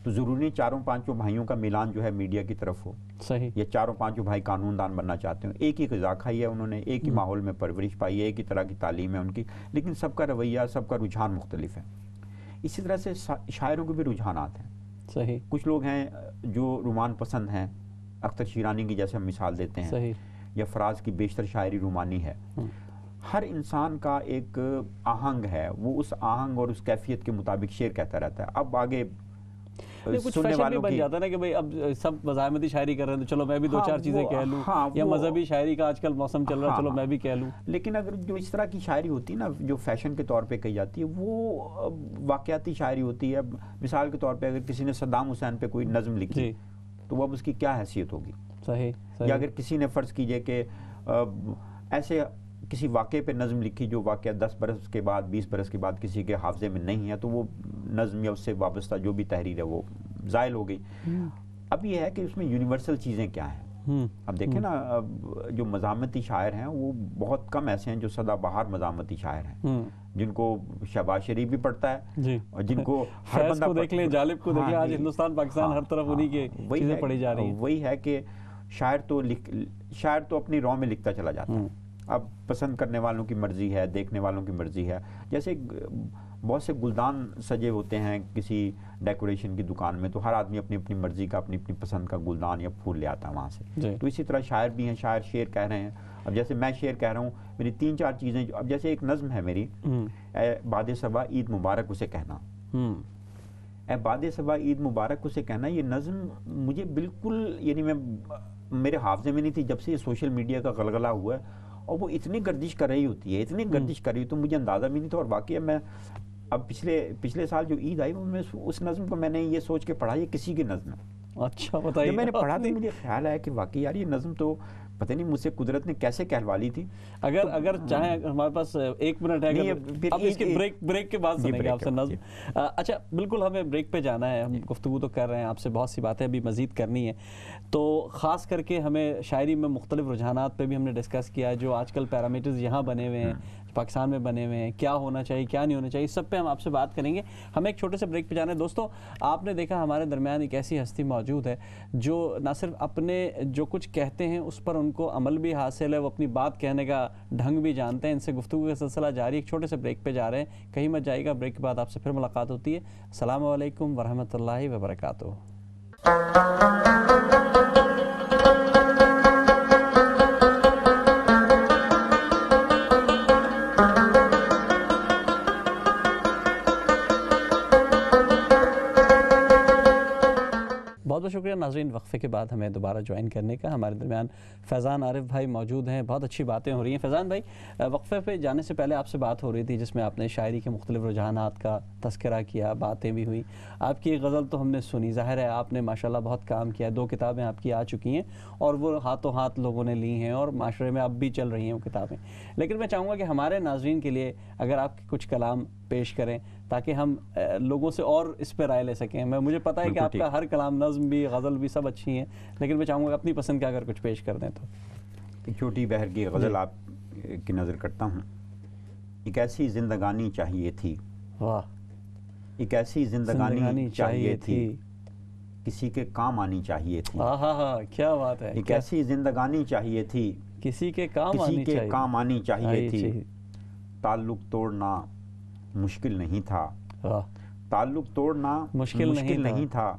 تو ضروری نہیں 4-5 بھائیوں کا میلان جو ہے میڈیا کی طرف ہو. صحیح. یا 4-5 بھائی قانون دان بننا چاہتے ہیں، ایک ہی غذا کھائی ہے انہوں نے، ایک ہی ماحول میں پرورش پائی ہے، ایک ہی طرح کی تعلیم ہے ان کی، لیکن سب کا رویہ، سب کا رجحان مختلف ہے. اسی طرح سے شاعروں کے بھی رجحانات ہیں. صحیح. کچھ لوگ ہیں جو رومان پسند ہیں، اختر شیرانی کی جیسے ہم مثال دیتے ہیں. صحیح. یا فراز کی بیشتر شاعری رومانی ہے. ہر انسان کا ایک آہنگ ہے، وہ اس آہنگ اور اس کیفیت کے مطابق شعر کہتا رہتا ہے. اب آگے کچھ فیشن بھی بن جاتا ہے نا کہ بھئی اب سب مزاحمتی شاعری کر رہے ہیں تو چلو میں بھی 2-4 چیزیں کہہ لوں، یا مذہبی شاعری کا آج کل موسم چل رہا ہے، چلو میں بھی کہہ لوں. لیکن اگر جو اس طرح کی شاعری ہوتی ہے نا، جو فیشن کے طور پہ کہی جاتی ہے، وہ واقعاتی شاعری ہوتی ہے. مثال کے طور پہ اگر کسی نے صدام حسین پہ کوئی نظم لکھی تو وہ اب اس کی کیا حیثیت ہوگی. صحیح. یا اگر کسی نے فرض کیجئے کہ ایسے کسی واقعے پہ نظم لکھی جو واقعہ 10 برس کے بعد، 20 برس کے بعد کسی کے حافظے میں نہیں ہے، تو وہ نظم یا اس سے وابستہ جو بھی تحریر ہے وہ زائل ہو گئی. اب یہ ہے کہ اس میں یونیورسل چیزیں کیا ہیں. اب دیکھیں نا، جو مزاحمتی شاعر ہیں وہ بہت کم ایسے ہیں جو سدا بہار مزاحمتی شاعر ہیں، جن کو شہباز شریف بھی پڑھتا ہے اور جن کو ہر بندہ کو دیکھ لیں، جالب کو دیکھ لیں، آج ہندوستان پاکستان ہر طرف انہی کی چیزیں پڑھی جا رہی ہیں. وہی ہے کہ شاعر تو اپنی رو میں لکھتا چلا جاتا ہے. اب پسند کرنے والوں کی مرضی ہے، دیکھنے والوں کی مرضی ہے. جیسے بہت سے گلدان سجے ہوتے ہیں کسی ڈیکوریشن کی دکان میں، تو ہر آدمی اپنی اپنی مرضی کا، اپنی اپنی پسند کا گلدان یا پھول لے آتا ہے وہاں سے. تو اسی طرح شاعر بھی ہیں، شاعر شعر کہہ رہے ہیں. اب جیسے میں شعر کہہ رہا ہوں، میری 3-4 چیزیں، اب جیسے ایک نظم ہے میری، اے باد صبا عید مبارک اسے کہنا. اے باد صبا عید مبارک اسے کہنا، یہ نظم مجھے بالکل، یعنی میرے حافظے میں نہیں تھی جب سے یہ سوشل میڈیا کا غلغلہ ہوا ہے، اور وہ اتنی گردش کر رہی ہوتی ہے، اتنی گردش کر رہی، تو مجھے اندازہ بھی نہیں تھا. اور واقعی میں اب پچھلے سال جو عید آئی، اس نظم کو میں نے یہ سوچ کے پڑھا یہ کسی کی نظم ہے. اچھا بتائیے. جب میں نے پڑھا تو مجھے خیال آیا کہ واقعی یار یہ نظم تو پتہ نہیں مجھ سے قدرت نے کیسے کہلوا لی تھی. اگر چاہیں ہمارے پاس 1 منٹ ہے، اب اس کے بریک کے بعد سنیں گے آپ سے نظم. اچھا بالکل، ہمیں بریک پہ جانا ہے. ہم گفتگو تو کر رہے ہیں آپ سے، بہت سی باتیں ابھی مزید کرنی ہے. تو خاص کر کے ہمیں شاعری میں مختلف رجحانات پہ بھی ہم نے ڈسکس کیا ہے، جو آج کل پیرامیٹرز یہاں بنے ہوئے ہیں، پاکستان میں بنے ہوئے ہیں، کیا ہونا چاہیے کیا نہیں ہونا چاہیے، سب پہ ہم آپ سے بات کریں گے. ہمیں ایک چھوٹے سے بریک پہ جانا ہے. دوستو، آپ نے دیکھا ہمارے درمیان ایک ایسی ہستی موجود ہے جو نہ صرف اپنے جو کچھ کہتے ہیں اس پر ان کو عمل بھی حاصل ہے، وہ اپنی بات کہنے کا ڈھنگ بھی جانتے ہیں. ان سے گفتگو کا سلسلہ جاری. ایک چھوٹے سے بریک پہ جا رہے ہیں، کہیں مت جائے گا. بریک کے بعد آپ سے پھر ملاقات ہوتی ہے. السلام علیکم ورحمۃ اللہ وبرکاتہ. بہت بہت شکریہ ناظرین، وقفے کے بعد ہمیں دوبارہ جوائن کرنے کا. ہمارے درمیان فیضان عارف بھائی موجود ہیں. بہت اچھی باتیں ہو رہی ہیں. فیضان بھائی، وقفے پہ جانے سے پہلے آپ سے بات ہو رہی تھی جس میں آپ نے شاعری کے مختلف رجحانات کا تذکرہ کیا، باتیں بھی ہوئی. آپ کی ایک غزل تو ہم نے سنی، ظاہر ہے آپ نے ماشاءاللہ بہت کام کیا ہے. 2 کتابیں آپ کی آ چکی ہیں اور وہ ہاتھوں ہاتھ لوگوں نے لی ہیں اور معاشرے میں اب بھی چل رہی ہیں وہ کتابیں. لیکن میں چاہوں گا کہ ہمارے ناظرین کے لیے اگر آپ کچھ کلام پیش کریں تاکہ ہم لوگوں سے اور اس پہ رائے لے سکیں. مجھے پتہ ہے کہ آپ کا ہر کلام، نظم بھی، غزل بھی سب اچھی ہیں، لیکن میں چاہوں گا اپنی پسند کا اگر کچھ پیش کر دیں تو. ایک چھوٹی بہر کی غزل آپ کی نظر کرتا ہوں. ایک ایسی زندگانی چاہیے تھی، واہ، ایک ایسی زندگانی چاہیے تھی کسی کے کام آنی چاہیے تھی. کیا بات ہے. ایک ایسی زندگانی چاہیے تھی کسی کے کام آنی چاہیے تھی. تعلق توڑنا مشکل نہیں تھا. تعلق توڑنا مشکل نہیں تھا.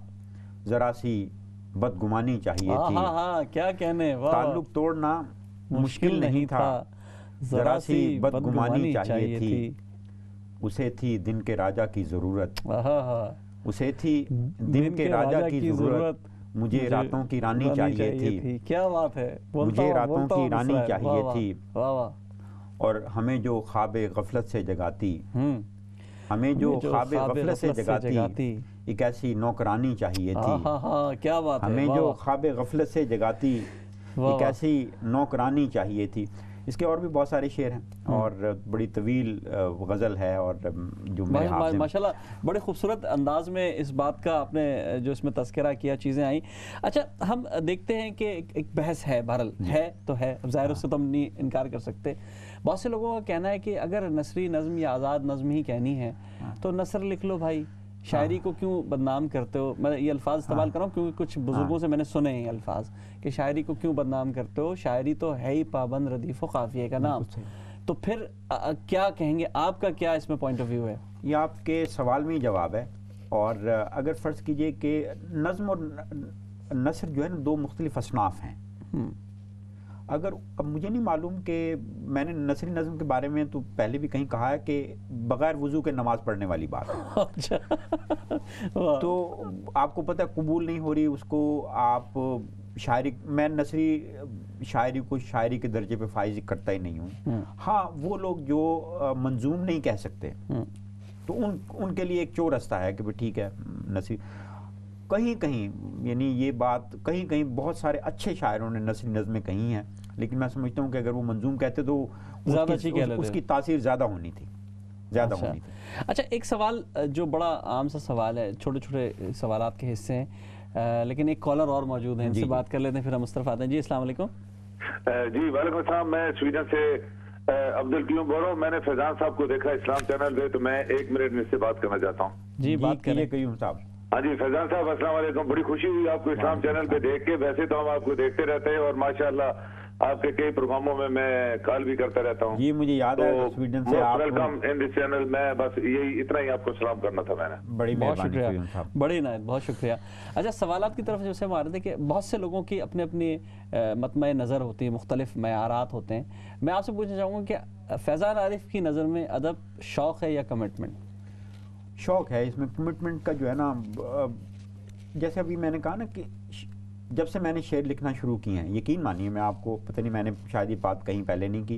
ذرا سی بدگمانی چاہیے تھی. کیا کہنے. تعلق توڑنا مشکل نہیں تھا. ذرا سی بدگمانی چاہیے تھی. اسے تھی دن کے راجا کی ضرورت. اسے تھی دن کے راجا کی ضرورت. مجھے راتوں کی رانی چاہیے تھی. کیا بات ہے. مجھے راتوں کی رانی چاہیے تھی. اور ہمیں جو خواب غفلت سے جگاتی ہمیں جو خواب غفلت سے جگاتی ایک ایسی نوکرانی چاہیے تھی. کیا بات ہے. ہمیں جو خواب غفلت سے جگاتی ایک ایسی نوکرانی چاہیے تھی. اس کے اور بھی بہت سارے شعر ہیں اور بڑی طویل غزل ہے اور جو میرے حافظ ماشاءاللہ بڑے خوبصورت انداز میں اس بات کا آپ نے جو اس میں تذکرہ کیا چیزیں آئیں. اچھا ہم دیکھتے ہیں کہ ایک بحث ہے بہرحال ہے تو ہے ظاہر اس سے تو ہم نہیں انکار کر سکتے. بہت سے لوگوں کا کہنا ہے کہ اگر نثری نظم یا آزاد نظم ہی کہنی ہے تو نثر لکھ لو بھائی, شاعری کو کیوں بدنام کرتے ہو. میں یہ الفاظ استعمال کر رہا ہوں کیونکہ کچھ بزرگوں سے میں نے سنے ہیں الفاظ کہ شاعری کو کیوں بدنام کرتے ہو, شاعری تو ہے ہی پابند ردیف و قافیے کا نام. تو پھر کیا کہیں گے, آپ کا کیا اس میں پوائنٹ آف ویو ہے؟ یہ آپ کے سوال میں ہی جواب ہے. اور اگر فرض کیجئے کہ نظم اور نثر جو ہے نا دو مختلف اصناف ہیں. اگر اب مجھے نہیں معلوم کہ میں نے نثری نظم کے بارے میں تو پہلے بھی کہیں کہا ہے کہ بغیر وضو کے نماز پڑھنے والی بات ہے. تو آپ کو پتہ ہے قبول نہیں ہو رہی اس کو. آپ شاعری, میں نثری شاعری کو شاعری کے درجے پہ فائز کرتا ہی نہیں ہوں. ہاں وہ لوگ جو منظوم نہیں کہہ سکتے تو ان کے لیے ایک چور رستہ ہے کہ ٹھیک ہے نثری. کہیں کہیں یعنی یہ بات کہیں کہیں بہت سارے اچھے شاعروں نے نثری نظمیں کہی ہیں, لیکن میں سمجھتا ہوں کہ اگر وہ منظوم کہتے تو اس کی تاثیر زیادہ ہونی تھی. اچھا ایک سوال جو بڑا عام سا سوال ہے, چھوٹے چھوٹے سوالات کے حصے ہیں, لیکن ایک کالر اور موجود ہیں, ان سے بات کر لیتے ہیں پھر ہم اس طرف آتے ہیں. جی السلام علیکم. جی وعلیکم السلام. میں سویڈن سے عبدالقیوم بول رہا ہوں. میں نے فیضان صاحب کو دیکھا اسلام چینل پہ, تو میں 1 منٹ میں اس سے بات کرنا چاہتا ہوں. جی بات کریے قیوم صاحب. ہاں جی فیضان صاحب السلام علیکم. بڑی خوشی ہوئی آپ کو اسلام چینل پہ دیکھ کے. ویسے تو ہم آپ کو دیکھتے رہتے ہیں اور ماشاءاللہ آپ کے کئی پروگراموں میں میں کال بھی کرتا رہتا ہوں. جی مجھے یاد ہے سویڈن سے آپ ویلکم ان دس چینل. میں بس یہی اتنا ہی آپ کو سلام کرنا تھا. میں نے بڑی بہت شکریہ شکریہ, بڑی عنایت, بہت شکریہ. اچھا سوالات کی طرف جیسے ہم آ رہے تھے کہ بہت سے لوگوں کی اپنی اپنی مطمع نظر ہوتی ہے, مختلف معیارات ہوتے ہیں. میں آپ سے پوچھنا چاہوں گا کہ فیضان عارف کی نظر میں ادب شوق ہے یا کمٹمنٹ؟ شوق ہے. اس میں کمٹمنٹ کا جو ہے نا, جیسے ابھی میں نے کہا نا کہ جب سے میں نے شعر لکھنا شروع کیے ہیں, یقین مانیے میں آپ کو پتہ نہیں میں نے شاید یہ بات کہیں پہلے نہیں کی,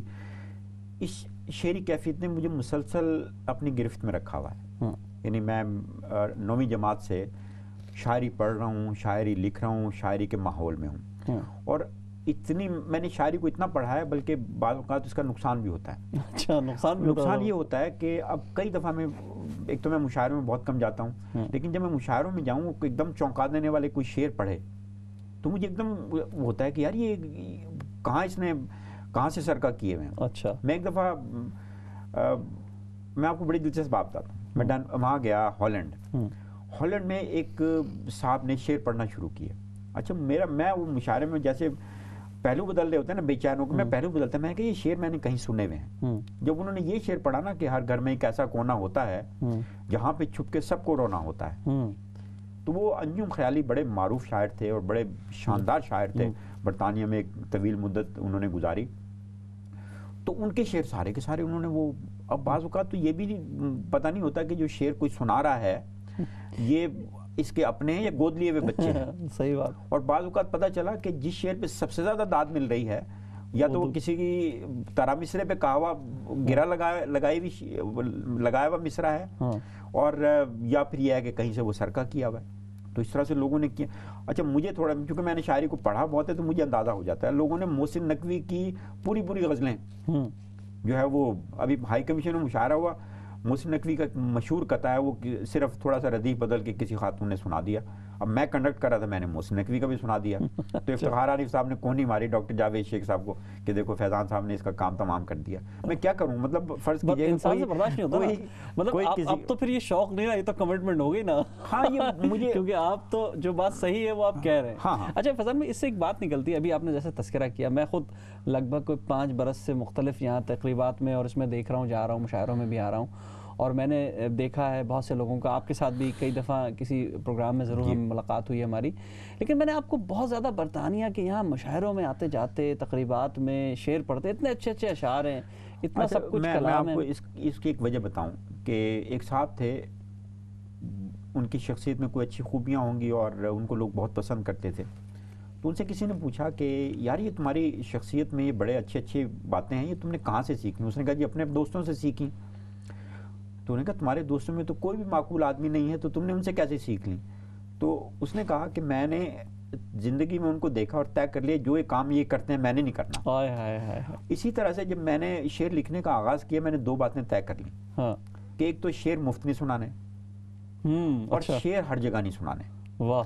اس شعری کیفیت نے مجھے مسلسل اپنی گرفت میں رکھا ہوا ہے. یعنی میں 9ویں جماعت سے شاعری پڑھ رہا ہوں, شاعری لکھ رہا ہوں, شاعری کے ماحول میں ہوں. اور اتنی میں نے شاعری کو اتنا پڑھا ہے, بلکہ بعض اوقات اس کا نقصان بھی ہوتا ہے. اچھا نقصان یہ ہوتا ہے کہ اب کئی دفعہ میں ایک تو میں مشاعروں میں بہت کم جاتا ہوں, لیکن جب میں مشاعروں میں جاؤں ایک دم چونکا دینے والے کوئی شعر پڑھے تو مجھے ایک دم ہوتا ہے کہ یار یہ کہاں سے سرکہ کیے ہوئے ہیں. اچھا میں ایک دفعہ میں آپ کو بڑی دلچسپ بات بتاتا ہوں. میں وہاں گیا ہالینڈ میں ایک صاحب نے شعر پڑھنا شروع کیا. اچھا میں وہ مشاعرے میں جیسے پہلو بدل رہے ہوتے ہیں نا بے چینوں کو, میں پہلو بدلتا, میں کہ یہ شعر میں نے کہیں سنے ہوئے ہیں. جب انہوں نے یہ شعر پڑھا نا کہ ہر گھر میں ایک ایسا کونا ہوتا ہے جہاں پہ چھپ کے سب کو رونا ہوتا ہے, تو وہ انجم خیالی بڑے معروف شاعر تھے اور بڑے شاندار شاعر تھے. برطانیہ میں ایک طویل مدت انہوں نے گزاری. تو ان کے شعر سارے کے سارے انہوں نے وہ, اب بعض اوقات تو یہ بھی پتہ نہیں ہوتا کہ جو شعر کوئی سنا رہا ہے یہ اس کے اپنے ہیں یا گود لیے ہوئے بچے ہیں. صحیح بات. اور بعض اوقات پتہ چلا کہ جس شعر پہ سب سے زیادہ داد مل رہی ہے یا تو وہ کسی کی ترا مصرے پہ کہا ہوا گرا لگایا ہوا مصرع ہے, اور یا پھر یہ ہے کہ کہیں سے وہ سرکہ کیا ہوا ہے. تو اس طرح سے لوگوں نے کیا. اچھا مجھے تھوڑا, کیونکہ میں نے شاعری کو پڑھا بہت ہے تو مجھے اندازہ ہو جاتا ہے. لوگوں نے محسن نقوی کی پوری غزلیں جو ہے وہ ابھی ہائی کمیشن میں مشاعرہ ہوا, محسن نقوی کا مشہور قطعہ ہے وہ صرف تھوڑا سا ردیف بدل کے کسی خاتون نے سنا دیا, اب میں کنڈکٹ کر رہا تھا، میں نے محسن نقوی کا بھی سنا دیا. تو افتخار عارف صاحب نے کون نہیں ماری ڈاکٹر جاوید شیخ صاحب کو کہ دیکھو فیضان صاحب نے اس کا کام تمام کر دیا. میں کیا کروں، مطلب فرض کیجیے انسان سے برداشت نہیں ہوتا نا، مطلب اب تو پھر یہ شوق نہیں رہا، یہ تو کمٹمنٹ ہو گئی نا. ہاں یہ مجھے کیونکہ آپ تو جو بات صحیح ہے وہ آپ کہہ رہے ہیں. ہاں. اچھا فیضان میں اس سے ایک بات نکلتی ہے، ابھی آپ نے جیسے تذکرہ کیا، میں خود لگ بھگ کوئی 5 برس سے مختلف یہاں تقریبات میں اور اس میں دیکھ رہا ہوں، جا رہا ہوں، مشاعروں میں بھی آ رہا ہوں، اور میں نے دیکھا ہے بہت سے لوگوں کا، آپ کے ساتھ بھی کئی دفعہ کسی پروگرام میں ضرور ملاقات ہوئی ہماری، لیکن میں نے آپ کو بہت زیادہ برطانیہ کے یہاں مشاعروں میں آتے جاتے، تقریبات میں شعر پڑھتے، اتنے اچھے اچھے اشعار ہیں، اتنا سب کچھ کلام ہے. میں آپ کو اس کی ایک وجہ بتاؤں کہ ایک صاحب تھے، ان کی شخصیت میں کوئی اچھی خوبیاں ہوں گی اور ان کو لوگ بہت پسند کرتے تھے. تو ان سے کسی نے پوچھا کہ یار یہ تمہاری شخصیت میں یہ بڑے اچھے اچھے باتیں ہیں، یہ تم نے کہاں سے سیکھی؟ اس نے کہا جی اپنے دوستوں سے سیکھی. تو انہوں نے کہا تمہارے دوستوں میں تو کوئی بھی معقول آدمی نہیں ہے، تو تم نے ان سے کیسے سیکھ لی؟ تو اس نے کہا کہ میں نے زندگی میں ان کو دیکھا اور طے کر لیا جو یہ کام یہ کرتے ہیں میں نے نہیں کرنا. اسی طرح سے جب میں نے شعر لکھنے کا آغاز کیا، میں نے 2 باتیں طے کر لی کہ ایک تو شعر مفت نہیں سنانے اور شعر ہر جگہ نہیں سنانے. واہ.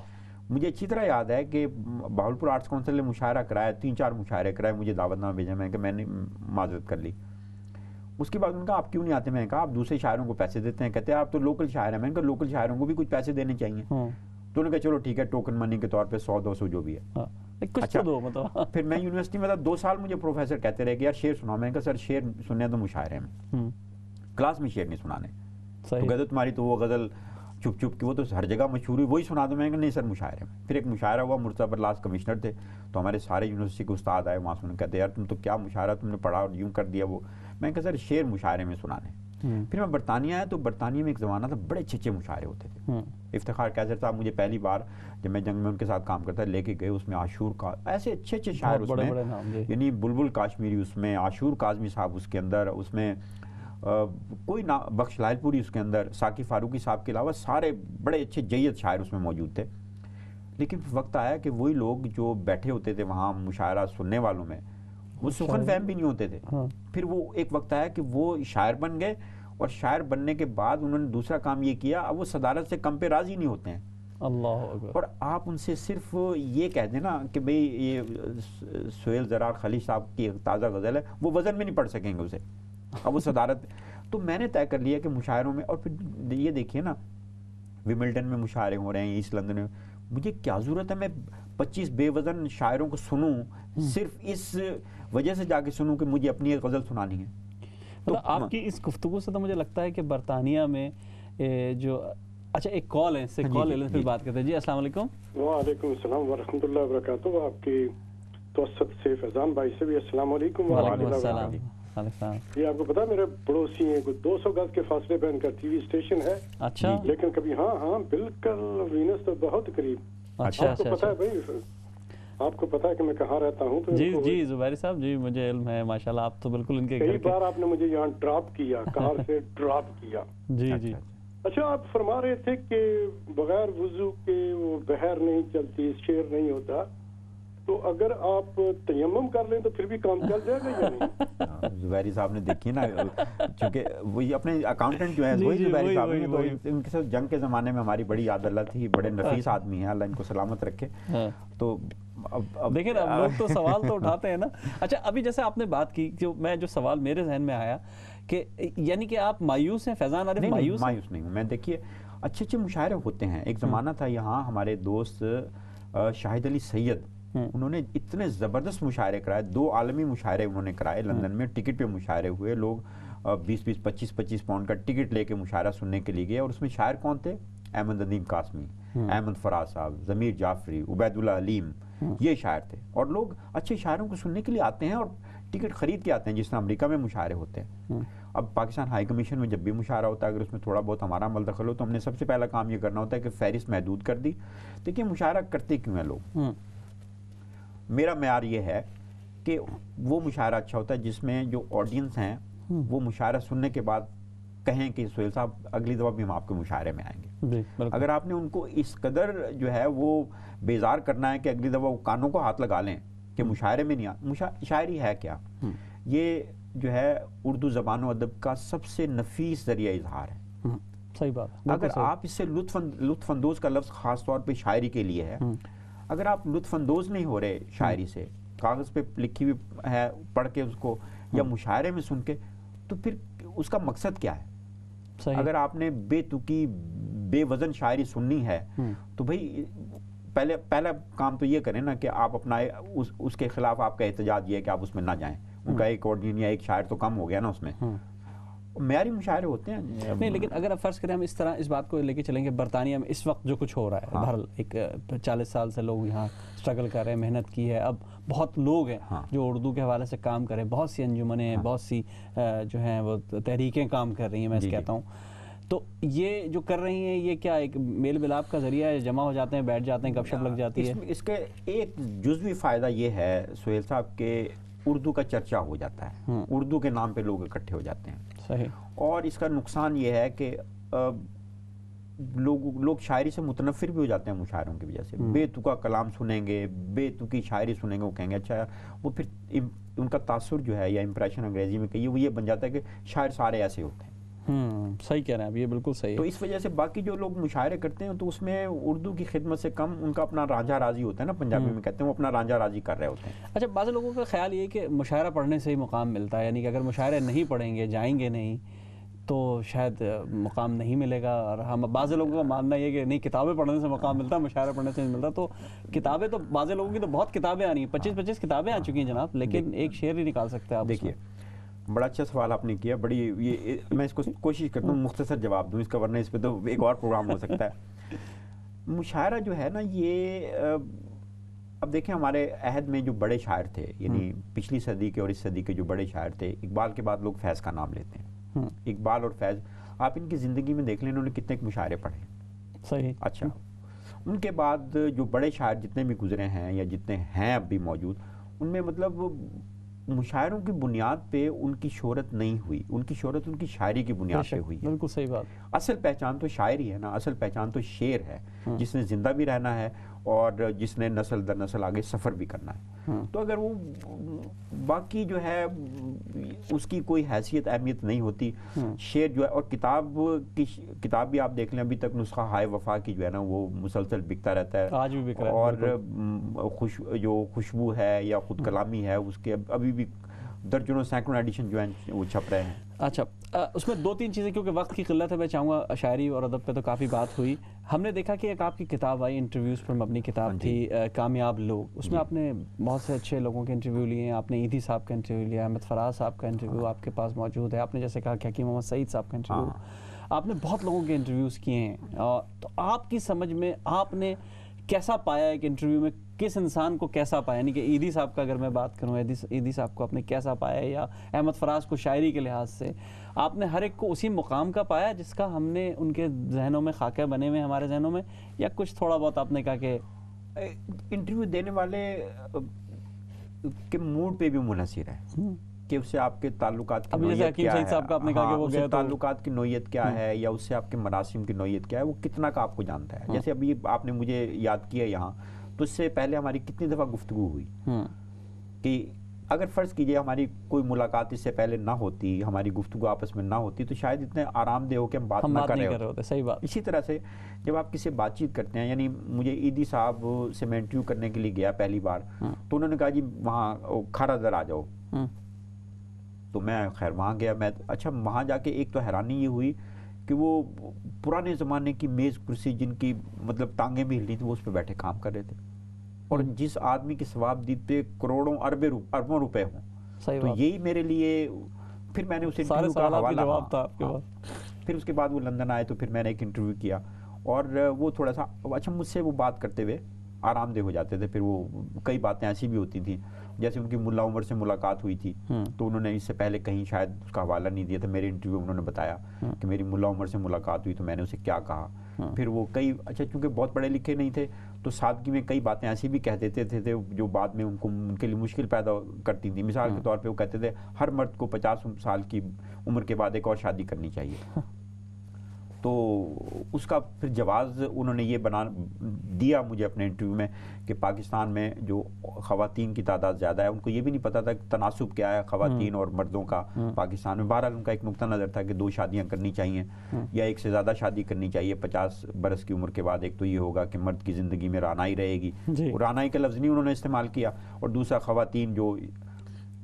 مجھے اچھی طرح یاد ہے کہ بہاولپور آرٹس کونسل نے مشاعرہ کرایا، 3-4 مشاعرے کرائے، مجھے دعوت نامہ بھیجا، میں کہ میں نے معذرت کر لی. اس کے بعد ان کا آپ کیوں نہیں آتے؟ میں نے کہا آپ دوسرے شاعروں کو پیسے دیتے ہیں. کہتے ہیں آپ تو لوکل شاعر ہیں. میں نے کہا لوکل شاعروں کو بھی کچھ پیسے دینے چاہیے. تو انہوں نے کہا چلو ٹھیک ہے، ٹوکن منی کے طور پہ 100-200 جو بھی ہے. اچھا پھر میں یونیورسٹی میں تھا 2 سال، مجھے پروفیسر کہتے رہے کہ یار شعر سناؤ. میں نے کہا سر شعر سننے تو مشاعرے میں، کلاس میں شعر نہیں سنانے. تو کہتے تمہاری تو وہ غزل چپ چپ کی وہ تو ہر جگہ مشہور ہوئی، وہی سنا دو. میں نے کہا نہیں سر مشاعرے میں. پھر ایک مشاعرہ ہوا، مرتضیٰ برلاس کمشنر تھے، تو ہمارے سارے یونیورسٹی کے استاد آئے وہاں سے، کہتے یار تم تو کیا مشاعرہ تم نے پڑھا اور یوں کر دیا وہ. میں نے کہا سر شعر مشاعرے میں سنانے. پھر میں برطانیہ آیا تو برطانیہ میں ایک زمانہ تھا بڑے اچھے اچھے مشاعرے ہوتے تھے. افتخار قیصر صاحب مجھے پہلی بار جب میں جنگ میں ان کے ساتھ کام کرتا لے کے گئے، اس میں عاشور کا ایسے اچھے اچھے شاعر اس میں، یعنی بلبل کاشمیری اس میں، عاشور کاظمی صاحب اس کے اندر، اس میں کوئی بخش لائل پوری اس کے اندر، ساقی فاروقی صاحب کے علاوہ سارے بڑے اچھے جید شاعر اس میں موجود تھے. لیکن وقت آیا کہ وہی لوگ جو بیٹھے ہوتے تھے وہاں مشاعرہ سننے والوں میں، وہ سخن فہم بھی نہیں ہوتے تھے. پھر وہ ایک وقت آیا کہ وہ شاعر بن گئے، اور شاعر بننے کے بعد انہوں نے دوسرا کام یہ کیا، اب وہ صدارت سے کم پہ راضی نہیں ہوتے ہیں. اللہ اکبر. اور آپ ان سے صرف یہ کہہ دیں نا کہ بھئی یہ سہیل زرار خلیج صاحب کی ایک تازہ غزل ہے، وہ وزن میں نہیں پڑھ سکیں گے اسے، اب وہ صدارت. تو میں نے طے کر لیا کہ مشاعروں میں، اور پھر یہ دیکھیے نا وملٹن میں مشاعرے ہو رہے ہیں، ایسٹ لندن میں، مجھے کیا ضرورت ہے میں 25 بے وزن شاعروں کو سنوں، صرف اس وجہ سے جا کے سنوں کہ مجھے اپنی ایک غزل سنانی ہے. تو آپ کی اس گفتگو سے تو مجھے لگتا ہے کہ برطانیہ میں جو اچھا ایک کال ہے، اس سے کال لے پھر بات کرتے ہیں. جی السلام علیکم. وعلیکم السلام ورحمۃ اللہ وبرکاتہ. آپ کی توسط سے فیضان بھائی سے بھی السلام علیکم. وعلیکم السلام. یہ آپ کو پتا میرے پڑوسی ہیں، کوئی 200 گز کے فاصلے پہ ان کا ٹی وی اسٹیشن ہے. اچھا. لیکن کبھی ہاں بالکل وینس تو بہت قریب. اچھا. آپ کو پتا ہے بھائی، آپ کو پتا ہے کہ میں کہاں رہتا ہوں. جی زبیری صاحب، جی مجھے علم ہے ماشاءاللہ. آپ تو بالکل ان کے کئی بار آپ نے مجھے یہاں ڈراپ کیا، کار سے ڈراپ کیا. جی. اچھا آپ فرما رہے تھے کہ بغیر وضو کے وہ بحر نہیں چلتی، شعر نہیں ہوتا. تو اگر آپ تیمم کر لیں تو پھر بھی کام چل جائے گا یا نہیں؟ زبیری صاحب نے دیکھی نا، چونکہ وہی اپنے اکاؤنٹنٹ جو ہیں وہی زبیری صاحب ہیں، تو ان کے ساتھ جنگ کے زمانے میں ہماری بڑی یاد اللہ تھی. بڑے نفیس آدمی ہیں، اللہ ان کو سلامت رکھے. تو اب دیکھیں اب لوگ تو سوال تو اٹھاتے ہیں نا. اچھا ابھی جیسے آپ نے بات کی، جو سوال میرے ذہن میں آیا کہ یعنی کہ آپ مایوس ہیں فیضان عارف؟ مایوس نہیں ہوں میں. دیکھیے اچھے اچھے مشاعرے ہوتے ہیں. ایک زمانہ تھا یہاں ہمارے دوست شاہد علی سید، انہوں نے اتنے زبردست مشاعرے کرائے، 2 عالمی مشاعرے انہوں نے کرائے لندن میں. ٹکٹ پہ مشاعرے ہوئے، لوگ 20-20 25-25 پاؤنڈ کا ٹکٹ لے کے مشاعرہ سننے کے لیے گئے. اور اس میں شاعر کون تھے؟ احمد ندیم قاسمی، احمد فراز صاحب، ضمیر جعفری، عبید اللہ علیم، یہ شاعر تھے. اور لوگ اچھے شاعروں کو سننے کے لیے آتے ہیں اور ٹکٹ خرید کے آتے ہیں، جس طرح امریکہ میں مشاعرے ہوتے ہیں. اب پاکستان ہائی کمیشن میں جب بھی مشاعرہ ہوتا ہے، اگر اس میں تھوڑا بہت ہمارا عمل دخل ہو تو ہم نے سب سے پہلا کام یہ کرنا ہوتا ہے کہ فہرست محدود کر دی. دیکھیے مشاعرہ کرتے کیوں ہیں لوگ؟ میرا معیار یہ ہے کہ وہ مشاعرہ اچھا ہوتا ہے جس میں جو آڈینس ہیں وہ مشاعرہ سننے کے بعد کہیں کہ سہیل صاحب اگلی دفعہ بھی ہم آپ کے مشاعرے میں آئیں گے. اگر آپ نے ان کو اس قدر جو ہے وہ بیزار کرنا ہے کہ اگلی دفعہ وہ کانوں کو ہاتھ لگا لیں کہ مشاعرے میں نہیں شاعری ہے کیا؟ یہ جو ہے اردو زبان و ادب کا سب سے نفیس ذریعہ اظہار ہے. صحیح بات. اگر آپ اس سے لطف اندوز کا لفظ خاص طور پہ شاعری کے لیے ہے، اگر آپ لطف اندوز نہیں ہو رہے شاعری سے، کاغذ پہ لکھی ہوئی ہے پڑھ کے اس کو یا مشاعرے میں سن کے، تو پھر اس کا مقصد کیا ہے؟ اگر آپ نے بے تکی بے وزن شاعری سننی ہے تو بھئی پہلا کام تو یہ کریں نا کہ آپ اپنا اس کے خلاف آپ کا احتجاج یہ ہے کہ آپ اس میں نہ جائیں. ان کا ایک آڈین یا ایک شاعر تو کم ہو گیا نا اس میں. معیاری مشاعرے ہوتے ہیں نہیں، لیکن اگر آپ فرض کریں ہم اس طرح اس بات کو لے کے چلیں کہ برطانیہ میں اس وقت جو کچھ ہو رہا ہے، بہرحال ایک 40 سال سے لوگ یہاں اسٹرگل کر رہے ہیں، محنت کی ہے، اب بہت لوگ ہیں جو اردو کے حوالے سے کام کر رہے ہیں، بہت سی انجمنیں ہیں، بہت سی جو ہیں وہ تحریکیں کام کر رہی ہیں، میں اس کہتا ہوں. تو یہ جو کر رہی ہیں یہ کیا ایک میل ملاپ کا ذریعہ ہے؟ جمع ہو جاتے ہیں، بیٹھ جاتے ہیں، گپ شپ لگ جاتی ہے؟ اس کے ایک جزوی فائدہ یہ ہے سہیل صاحب کہ اردو کا چرچا ہو جاتا ہے، اردو کے نام پہ لوگ اکٹھے ہو جاتے ہیں. صحیح. اور اس کا نقصان یہ ہے کہ لوگ شاعری سے متنفر بھی ہو جاتے ہیں مشاعروں کی وجہ سے. بے تکا کلام سنیں گے، بے تکی شاعری سنیں گے، وہ کہیں گے اچھا، وہ پھر ان کا تاثر جو ہے یا امپریشن انگریزی میں کہیے وہ یہ بن جاتا ہے کہ شاعر سارے ایسے ہوتے ہیں. صحیح کہہ رہے ہیں آپ، یہ بالکل صحیح ہے. تو اس وجہ سے باقی جو لوگ مشاعرے کرتے ہیں تو اس میں اردو کی خدمت سے کم ان کا اپنا رانجھا راضی ہوتا ہے نا، پنجابی میں کہتے ہیں وہ اپنا رانجھا راضی کر رہے ہوتے ہیں. اچھا، بعض لوگوں کا خیال یہ کہ مشاعرہ پڑھنے سے ہی مقام ملتا ہے، یعنی کہ اگر مشاعرے نہیں پڑھیں گے، جائیں گے نہیں تو شاید مقام نہیں ملے گا. اور ہم بعض لوگوں کا ماننا یہ کہ نہیں، کتابیں پڑھنے سے مقام ملتا ہے، مشاعرہ پڑھنے سے نہیں ملتا. تو کتابیں تو بعض لوگوں کی تو بہت کتابیں آ رہی ہیں، 25 کتابیں آ چکی ہیں جناب، لیکن ایک شعر ہی نکال سکتے ہیں آپ. دیکھیے، بڑا اچھا سوال آپ نے کیا. میں اس کو کوشش کرتا ہوں مختصر جواب دوں اس کا، ورنہ اس پہ تو ایک اور پروگرام ہو سکتا ہے. مشاعرہ جو ہے نا یہ اب دیکھیں ہمارے عہد میں جو بڑے شاعر تھے، یعنی پچھلی صدی کے اور اس صدی کے جو بڑے شاعر تھے، اقبال کے بعد لوگ فیض کا نام لیتے ہیں. اقبال اور فیض، آپ ان کی زندگی میں دیکھ لیں انہوں نے کتنے مشاعرے پڑھے. صحیح. اچھا، ان کے بعد جو بڑے شاعر جتنے بھی گزرے ہیں یا جتنے ہیں اب بھی موجود، ان میں مطلب مشاعروں کی بنیاد پہ ان کی شہرت نہیں ہوئی، ان کی شہرت ان کی شاعری کی بنیاد پہ ہوئی ہے. بالکل صحیح بات. اصل پہچان تو شاعری ہے نا، اصل پہچان تو شعر ہے، جس نے زندہ بھی رہنا ہے اور جس نے نسل در نسل آگے سفر بھی کرنا ہے. تو اگر وہ باقی جو ہے اس کی کوئی حیثیت اہمیت نہیں ہوتی. شعر جو ہے، اور کتاب بھی آپ دیکھ لیں، ابھی تک نسخہ ہائے وفا کی جو ہے نا وہ مسلسل بکتا رہتا ہے، آج بھی بک رہا ہے. اور جو خوشبو ہے یا خود کلامی ہے اس کے ابھی بھی درجنوں سینکڑوں ایڈیشن جو ہیں وہ چھپ رہے ہیں. اچھا، اس میں 2-3 چیزیں، کیونکہ وقت کی قلت ہے، میں چاہوں گا شاعری اور ادب پہ تو کافی بات ہوئی. ہم نے دیکھا کہ ایک آپ کی کتاب آئی، انٹرویوز پر مبنی کتاب تھی، کامیاب لوگ. اس میں آپ نے بہت سے اچھے لوگوں کے انٹرویو لیے ہیں. آپ نے ایدھی صاحب کا انٹرویو لیا، احمد فراز صاحب کا انٹرویو آپ کے پاس موجود ہے. آپ نے جیسے کہا کہ حکیم محمد سعید صاحب کا انٹرویو. آپ نے بہت لوگوں کے انٹرویوز کیے ہیں. تو آپ کی سمجھ میں آپ نے کیسا پایا ایک انٹرویو میں، کس انسان کو کیسا پایا؟ یعنی کہ ایدھی صاحب کا اگر میں بات کروں، ایدھی صاحب کو آپ نے کیسا پایا، یا احمد فراز کو شاعری کے لحاظ سے آپ نے ہر ایک کو اسی مقام کا پایا جس کا ہم نے ان کے ذہنوں میں خاکے بنے ہوئے ہمارے ذہنوں میں، یا کچھ تھوڑا بہت آپ نے کہا کہ انٹرویو دینے والے کے موڈ پہ بھی منحصر ہے کہ اس سے آپ کے تعلقات کی نوعیت کیا ہے، تعلقات کی نوعیت کیا ہے، یا اس سے آپ کے مراسم کی نوعیت کیا ہے، وہ کتنا کا آپ کو جانتا ہے. جیسے ابھی آپ نے مجھے یاد کیا یہاں، تو اس سے پہلے ہماری کتنی دفعہ گفتگو ہوئی کہ اگر فرض کیجئے ہماری کوئی ملاقات اس سے پہلے نہ ہوتی، ہماری گفتگو آپس میں نہ ہوتی، تو شاید اتنے آرام دہ ہو کہ ہم بات نہ کر رہے ہوتے. صحیح بات. اسی طرح سے جب آپ کسی سے بات چیت کرتے ہیں، یعنی مجھے ایدھی صاحب سے میں انٹرویو کرنے کے لیے گیا پہلی بار، تو انہوں نے کہا جی وہاں کھارا در آ جاؤ. تو میں خیر وہاں گیا. میں اچھا وہاں جا کے ایک تو حیرانی یہ ہوئی کہ وہ پرانے زمانے کی میز کرسی جن کی مطلب ٹانگیں بھی ہلنی تھی، وہ اس پہ بیٹھے کام کر رہے تھے، اور جس آدمی کے ثواب دید پہ کروڑوں اربوں روپے ہوں. تو یہی میرے لیے، پھر میں نے اسے انٹرویو کا حوالہ، پھر اس کے بعد وہ لندن آئے تو پھر میں نے ایک انٹرویو کیا، اور وہ تھوڑا سا اچھا مجھ سے وہ بات کرتے ہوئے آرام دہ ہو جاتے تھے. پھر وہ کئی باتیں ایسی بھی ہوتی تھیں، جیسے ان کی ملا عمر سے ملاقات ہوئی تھی، تو انہوں نے اس سے پہلے کہیں شاید اس کا حوالہ نہیں دیا تھا. میرے انٹرویو انہوں نے بتایا کہ میری ملا عمر سے ملاقات ہوئی، تو میں نے اسے کیا کہا. پھر وہ کئی اچھا چونکہ بہت پڑھے لکھے نہیں تھے تو سادگی میں کئی باتیں ایسی بھی کہہ دیتے تھے جو بعد میں ان کے لیے مشکل پیدا کرتی تھی. مثال کے طور پہ وہ کہتے تھے ہر مرد کو 50 سال کی عمر کے بعد ایک اور شادی کرنی چاہیے. تو اس کا پھر جواز انہوں نے یہ دیا مجھے اپنے انٹرویو میں کہ پاکستان میں جو خواتین کی تعداد زیادہ ہے، ان کو یہ بھی نہیں پتا تھا کہ تناسب کیا ہے خواتین اور مردوں کا پاکستان میں. بہرحال ان کا ایک نقطہ نظر تھا کہ 2 شادیاں کرنی چاہیے یا ایک سے زیادہ شادی کرنی چاہیے 50 برس کی عمر کے بعد. ایک تو یہ ہوگا کہ مرد کی زندگی میں رعنائی رہے گی، اور رعنائی کا لفظ نہیں انہوں نے استعمال کیا، اور دوسرا خواتین جو.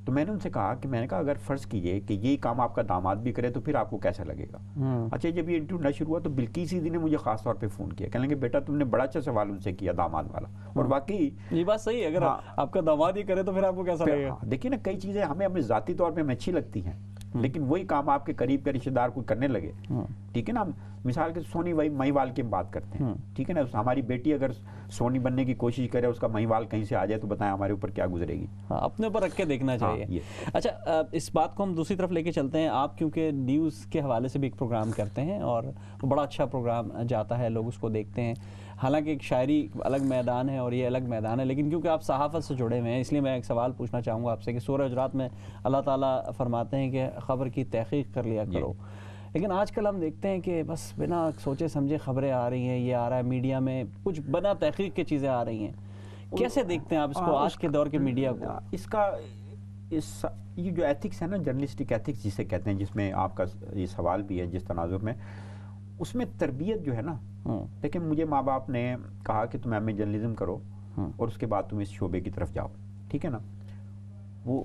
تو میں نے ان سے کہا اگر فرض کیجئے کہ یہی کام آپ کا داماد بھی کرے تو پھر آپ کو کیسا لگے گا؟ اچھا جب یہ انٹرویو نہ شروع ہوا تو بلقیس دیدی نے مجھے خاص طور پہ فون کیا، کہنے لگے بیٹا تم نے بڑا اچھا سوال ان سے کیا داماد والا. اور واقعی یہ بات صحیح ہے، اگر آپ کا داماد ہی کرے تو پھر آپ کو کیسا لگے گا؟ دیکھیے نا، کئی چیزیں ہمیں اپنے ذاتی طور پہ اچھی لگتی ہیں، لیکن وہی کام آپ کے قریب کے رشتہ دار کوئی کرنے لگے، ٹھیک ہے نا. مثال کے سونی مہیوال کی بات کرتے ہیں، ٹھیک ہے نا. ہماری بیٹی اگر سونی بننے کی کوشش کرے، اس کا مہیوال کہیں سے آ جائے تو بتائیں ہمارے اوپر کیا گزرے گی. اپنے اوپر رکھ کے دیکھنا چاہیے. اچھا اس بات کو ہم دوسری طرف لے کے چلتے ہیں. آپ کیونکہ نیوز کے حوالے سے بھی ایک پروگرام کرتے ہیں اور وہ بڑا اچھا پروگرام جاتا ہے، لوگ اس کو دیکھتے ہیں. حالانکہ ایک شاعری الگ میدان ہے اور یہ الگ میدان ہے، لیکن کیونکہ آپ صحافت سے جڑے ہوئے ہیں اس لیے میں ایک سوال پوچھنا چاہوں گا آپ سے کہ سورہ حجرات میں اللہ تعالیٰ فرماتے ہیں کہ خبر کی تحقیق کر لیا کرو. لیکن آج کل ہم دیکھتے ہیں کہ بس بنا سوچے سمجھے خبریں آ رہی ہیں، یہ آ رہا ہے میڈیا میں، کچھ بنا تحقیق کی چیزیں آ رہی ہیں. کیسے دیکھتے ہیں آپ اس کو آج کے دور کے میڈیا کو؟ اس کا یہ جو ایتھکس ہے نا، جرنلسٹک ایتھکس جسے کہتے ہیں، جس میں آپ کا یہ سوال بھی ہے جس تناظر میں، اس میں تربیت جو ہے نا. لیکن مجھے ماں باپ نے کہا کہ تم ایم اے جرنلزم کرو اور اس کے بعد تم اس شعبے کی طرف جاؤ، ٹھیک ہے نا. وہ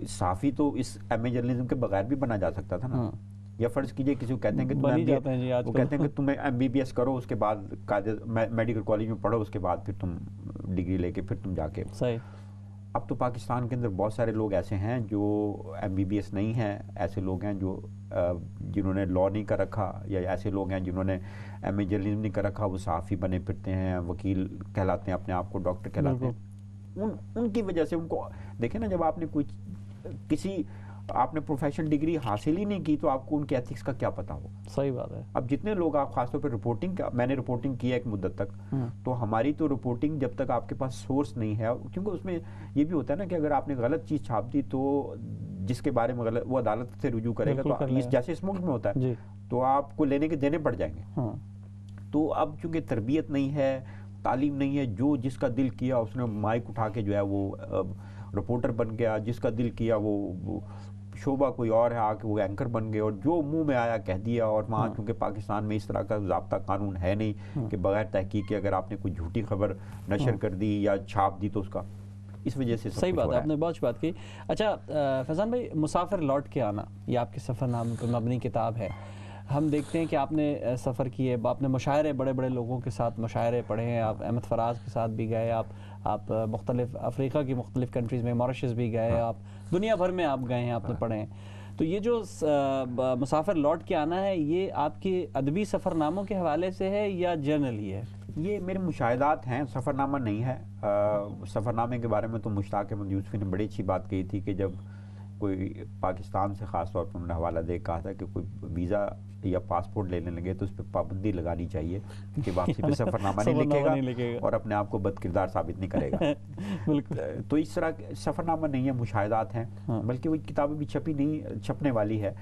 صحافی تو اس ایم اے جرنلزم کے بغیر بھی بنا جا سکتا تھا نا. یا فرض کیجئے کسی کو کہتے ہیں کہ وہ کہتے ہیں کہ تم ایم بی بی ایس کرو، اس کے بعد میڈیکل کالج میں پڑھو، اس کے بعد پھر تم ڈگری لے کے پھر تم جا کے. اب تو پاکستان کے اندر بہت سارے لوگ ایسے ہیں جو ایم بی بی ایس نہیں ہیں، ایسے لوگ ہیں جو جنہوں نے لاء نہیں کر رکھا، یا ایسے لوگ ہیں جنہوں نے ایم اے جرنلزم نہیں کر رکھا، وہ صحافی بنے پھرتے ہیں، وکیل کہلاتے ہیں اپنے آپ کو، ڈاکٹر کہلاتے ہیں. ان کی وجہ سے ان کو دیکھیں نا، جب آپ نے آپ نے پروفیشنل ڈگری حاصل ہی نہیں کی تو آپ کو ان کے ایتھکس کا کیا پتا ہو. صحیح بات ہے. اب جتنے لوگ آپ خاص طور پہ رپورٹنگ، میں نے رپورٹنگ کی ہے ایک مدت تک، تو ہماری تو رپورٹنگ جب تک آپ کے پاس سورس نہیں ہے، کیونکہ اس میں یہ بھی ہوتا ہے نا کہ اگر آپ نے غلط چیز چھاپ دی تو جس کے بارے میں غلط وہ عدالت سے رجوع کرے گا، تو جیسے اس ملک میں ہوتا ہے تو آپ کو لینے کے دینے پڑ جائیں گے. تو اب چونکہ تربیت نہیں ہے، تعلیم نہیں ہے، جو جس کا دل کیا اس نے مائک اٹھا کے جو ہے وہ رپورٹر بن گیا، جس کا دل کیا وہ شعبہ کوئی اور ہے آ کے وہ اینکر بن گئے، اور جو منہ میں آیا کہہ دیا. اور وہاں چونکہ پاکستان میں اس طرح کا ضابطہ قانون ہے نہیں کہ بغیر تحقیق کے اگر آپ نے کوئی جھوٹی خبر نشر کر دی یا چھاپ دی تو اس کا اس وجہ سے صحیح بات ہے. آپ نے بہت اچھی بات کی. اچھا فیضان بھائی، مسافر لوٹ کے آنا یہ آپ کے سفر نامے پر مبنی کتاب ہے. ہم دیکھتے ہیں کہ آپ نے سفر کیے، آپ نے مشاعرے بڑے بڑے لوگوں کے ساتھ مشاعرے پڑھے ہیں. آپ احمد فراز کے ساتھ بھی گئے، آپ مختلف افریقہ کی مختلف کنٹریز میں، ماریشس بھی گئے، آپ دنیا بھر میں آپ گئے ہیں، آپ نے پڑھے ہیں. تو یہ جو مسافر لوٹ کے آنا ہے، یہ آپ کے ادبی سفر ناموں کے حوالے سے ہے یا جرنلی ہے؟ یہ میرے مشاہدات ہیں، سفر نامہ نہیں ہے. سفر نامے کے بارے میں تو مشتاق احمد یوسفی نے بڑی اچھی بات کہی تھی کہ جب کوئی پاکستان سے خاص طور پر انہوں نے حوالہ دے کہا تھا کہ کوئی ویزا یا پاسپورٹ لینے لگے تو اس پہ پابندی لگانی چاہیے کہ واپسی پہ سفر نامہ نہیں لکھے گا اور اپنے آپ کو بد کردار ثابت نہیں کرے گا. تو اس طرح سفر نامہ نہیں ہے، مشاہدات ہیں. بلکہ وہ کتابیں بھی چھپنے والی ہے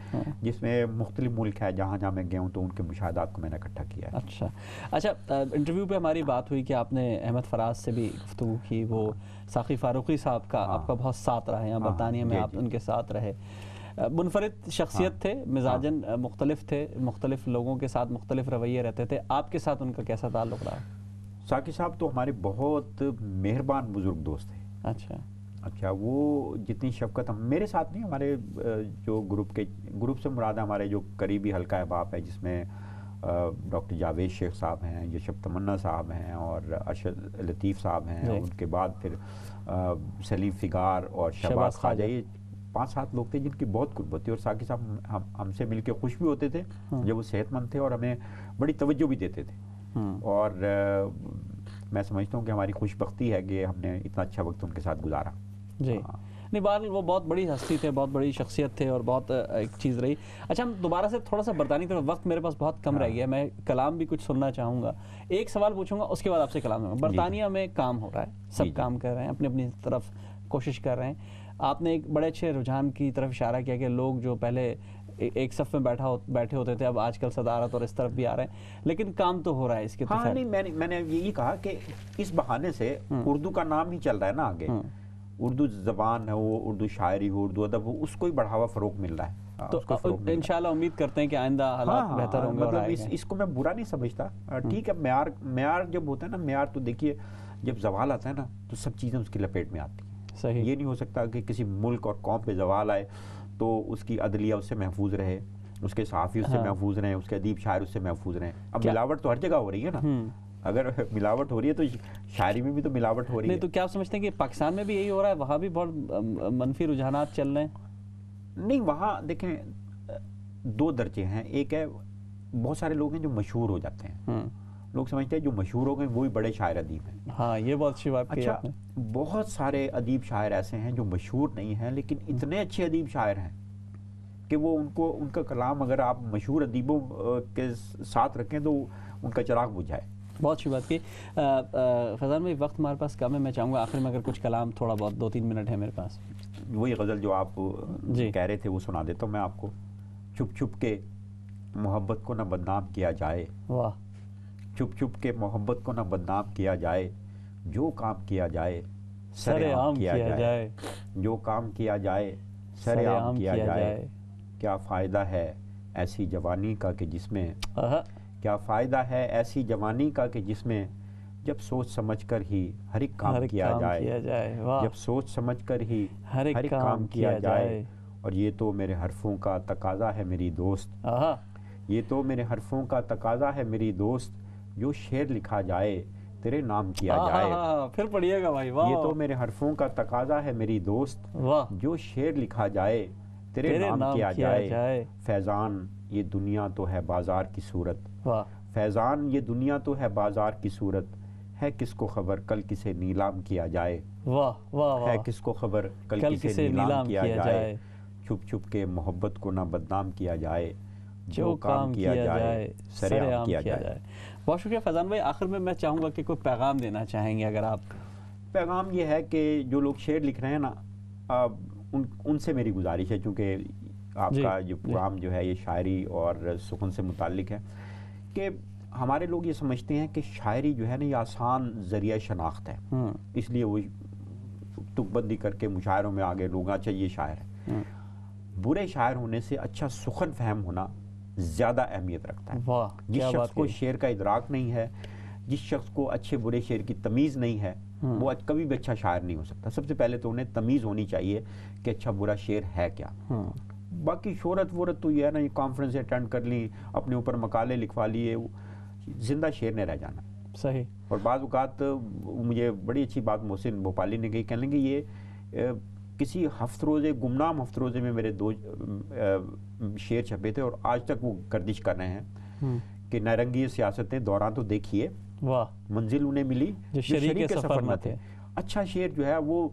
جس میں مختلف ملک ہے، جہاں جہاں میں گیا ہوں تو ان کے مشاہدات کو میں نے اکٹھا کیا ہے. اچھا انٹرویو پہ ہماری بات ہوئی کہ آپ نے احمد فراز سے بھی گفتگو کی. وہ ساقی فاروقی صاحب کا آپ کا بہت ساتھ رہے ہیں، برطانیہ میں آپ ان کے ساتھ رہے. منفرد شخصیت تھے، مزاجن مختلف تھے، مختلف لوگوں کے ساتھ مختلف رویے رہتے تھے. آپ کے ساتھ ان کا کیسا تعلق رہا؟ ساقی صاحب تو ہمارے بہت مہربان بزرگ دوست تھے. اچھا وہ جتنی شفقت میرے ساتھ نہیں، ہمارے جو گروپ سے مراد ہے ہمارے جو قریبی حلقہ احباب ہے، جس میں ڈاکٹر جاوید شیخ صاحب ہیں، یشب تمنا صاحب ہیں اور ارشد لطیف صاحب ہیں، ان کے بعد پھر سلیم فگار اور شہباز خواجہ. یہ 5-7 لوگ تھے جن کی بہت قربت تھی. اور ساقی صاحب ہم سے مل کے خوش بھی ہوتے تھے جب وہ صحت مند تھے، اور ہمیں بڑی توجہ بھی دیتے تھے. اور میں سمجھتا ہوں کہ ہماری خوش بختی ہے کہ ہم نے اتنا اچھا وقت ان کے ساتھ گزارا. نہیں بہرحال وہ بہت بڑی ہستی تھے، بہت بڑی شخصیت تھے اور بہت ایک چیز رہی. اچھا ہم دوبارہ سے تھوڑا سا برطانیہ کی طرف، وقت میرے پاس بہت کم رہ گیا، میں کلام بھی کچھ سننا چاہوں گا. ایک سوال پوچھوں گا اس کے بعد آپ سے کلام لوں گا. برطانیہ میں کام ہو رہا ہے، سب کام کر رہے ہیں، اپنی اپنی طرف کوشش کر رہے ہیں. آپ نے ایک بڑے اچھے رجحان کی طرف اشارہ کیا کہ لوگ جو پہلے ایک صف میں بیٹھے ہوتے تھے، اب آج کل صدارت اور اس طرف بھی آ رہے ہیں، لیکن کام تو ہو رہا ہے اس کے تو ہاں نہیں میں نے یہی کہا کہ اس بہانے سے اردو کا نام ہی چل رہا ہے نا آگے، اردو زبان ہے، وہ اردو شاعری ہو، اردو ادب ہو، اس کو ہی بڑھاوا فروغ مل رہا ہے. تو انشاءاللہ امید کرتے ہیں کہ آئندہ حالات بہتر ہوں گے. مطلب اس کو میں برا نہیں سمجھتا. ٹھیک ہے، معیار جب ہوتا ہے نا، معیار تو دیکھیے جب زوال آتا ہے نا تو سب چیزیں اس کی لپیٹ میں آتی ہیں. صحیح. یہ نہیں ہو سکتا کہ کسی ملک اور قوم پہ زوال آئے تو اس کی عدلیہ اس سے محفوظ رہے، اس کے صحافی اس سے محفوظ رہیں، اس کے ادیب شاعر اس سے محفوظ رہیں. اب ملاوٹ تو ہر جگہ ہو رہی ہے نا، اگر ملاوٹ ہو رہی ہے تو شاعری میں بھی تو ملاوٹ ہو رہی ہے. نہیں تو کیا آپ سمجھتے ہیں کہ پاکستان میں بھی یہی ہو رہا ہے؟ وہاں بھی بہت منفی رجحانات چل رہے ہیں؟ نہیں، وہاں دیکھیں دو درجے ہیں. ایک ہے بہت سارے لوگ ہیں جو مشہور ہو جاتے ہیں، لوگ سمجھتے ہیں جو مشہور ہو گئے وہی بڑے شاعر ادیب ہیں. ہاں یہ بہت اچھی بات کہی آپ نے. بہت سارے ادیب شاعر ایسے ہیں جو مشہور نہیں ہیں لیکن اتنے اچھے ادیب شاعر ہیں کہ وہ ان کا کلام اگر آپ مشہور ادیبوں کے ساتھ رکھیں تو ان کا چراغ بجھ جائے. بہت اچھی بات کی. فیضان بھائی وقت ہمارے پاس کم ہے، میں چاہوں گا آخر میں اگر کچھ کلام تھوڑا بہت 2-3 منٹ ہے میرے پاس. وہی غزل جو آپ کہہ رہے تھے وہ سنا دیتا ہوں میں آپ کو. چھپ چھپ کے محبت کو نہ بدنام کیا جائے. واہ. چھپ چھپ کے محبت کو نہ بدنام کیا جائے، جو کام کیا جائے سر عام کیا جائے. جو کام کیا جائے سر عام کیا جائے. کیا فائدہ ہے ایسی جوانی کا کہ جس میں کیا فائدہ ہے ایسی جوانی کا کہ جس میں جب سوچ سمجھ کر ہی ہر ایک کام کیا جائے. جب سوچ سمجھ کر ہی ہر ایک کام کیا جائے. اور یہ تو میرے حرفوں کا تقاضا ہے میری دوست، یہ تو میرے حرفوں کا تقاضا ہے میری دوست، جو شعر لکھا جائے تیرے نام کیا جائے. پھر پڑھیے گا بھائی. یہ تو میرے حرفوں کا تقاضا ہے میری دوست، جو شعر لکھا جائے تیرے نام کیا جائے. فیضان یہ دنیا تو ہے بازار کی صورت، فیضان یہ دنیا تو ہے بازار کی صورت، ہے کس کو خبر کل کسے نیلام کیا جائے. ہے کس کو خبر کل کسے نیلام کیا جائے. چھپ چھپ کے محبت کو نہ بدنام کیا جائے، جو کام کیا جائے سر عام کیا جائے. بہت شکریہ فیضان بھائی. آخر میں میں چاہوں گا کہ کوئی پیغام دینا چاہیں گے اگر آپ. پیغام یہ ہے کہ جو لوگ شعر لکھ رہے ہیں نا، ان سے میری گزارش ہے، چونکہ آپ کا جو پروگرام جو ہے یہ شاعری اور سخن سے متعلق ہے، کہ ہمارے لوگ یہ سمجھتے ہیں کہ شاعری جو ہے نا یہ آسان ذریعہ شناخت ہے، اس لیے وہ تک بندی کر کے مشاعروں میں آگے لوگ اچھا یہ شاعر ہے. برے شاعر ہونے سے اچھا سخن فہم ہونا زیادہ اہمیت رکھتا ہے. جس شخص کو شعر کا ادراک نہیں ہے، جس شخص کو اچھے برے شعر کی تمیز نہیں ہے، وہ کبھی بھی اچھا شاعر نہیں ہو سکتا. سب سے پہلے تو انہیں تمیز ہونی چاہیے کہ اچھا برا شعر ہے کیا. باقی شہرت وورت تو یہ ہے نا، یہ کانفرنس اٹینڈ کر لی، اپنے اوپر مقالے لکھوا لیے، زندہ شعر نے رہ جانا. صحیح. اور بعض اوقات مجھے بڑی اچھی بات محسن بھوپالی نے کہی، کہنے لگے یہ کسی ہفت روزے گمنام ہفت روزے میں میرے 2 شعر چھپے تھے اور آج تک وہ گردش کر رہے ہیں کہ نارنگی سیاستیں دوران تو دیکھیے، منزل انہیں ملی جو شریک سفر نہ تھے. اچھا شعر جو ہے وہ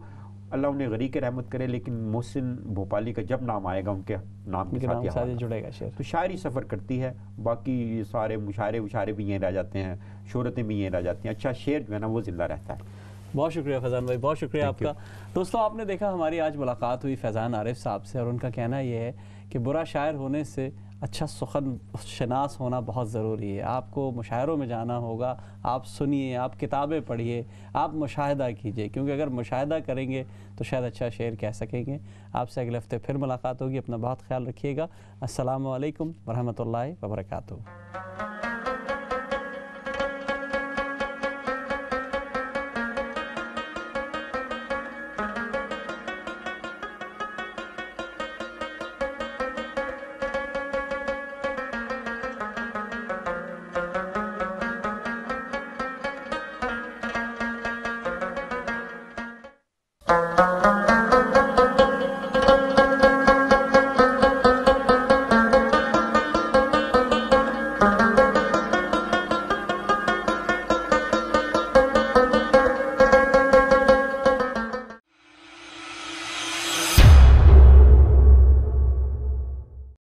اللہ انہیں غریق رحمت کرے، لیکن محسن بھوپالی کا جب نام آئے گا ان کے نام کے ساتھ جڑے گا شعر. تو شاعری سفر کرتی ہے، باقی سارے مشاعرے بھی یہیں رہ جاتے ہیں، شہرتیں بھی یہیں رہ جاتی ہیں. اچھا شعر جو ہے نا وہ زندہ رہتا ہے. بہت شکریہ فیضان بھائی، بہت شکریہ آپ کا. دوستوں آپ نے دیکھا ہماری آج ملاقات ہوئی فیضان عارف صاحب سے، اور ان کا کہنا یہ ہے کہ برا شاعر ہونے سے اچھا سخن شناس ہونا بہت ضروری ہے. آپ کو مشاعروں میں جانا ہوگا، آپ سنیے، آپ کتابیں پڑھیے، آپ مشاہدہ کیجئے، کیونکہ اگر مشاہدہ کریں گے تو شاید اچھا شعر کہہ سکیں گے. آپ سے اگلے ہفتے پھر ملاقات ہوگی. اپنا بہت خیال رکھیے گا. السلام علیکم ورحمۃ اللہ وبرکاتہ.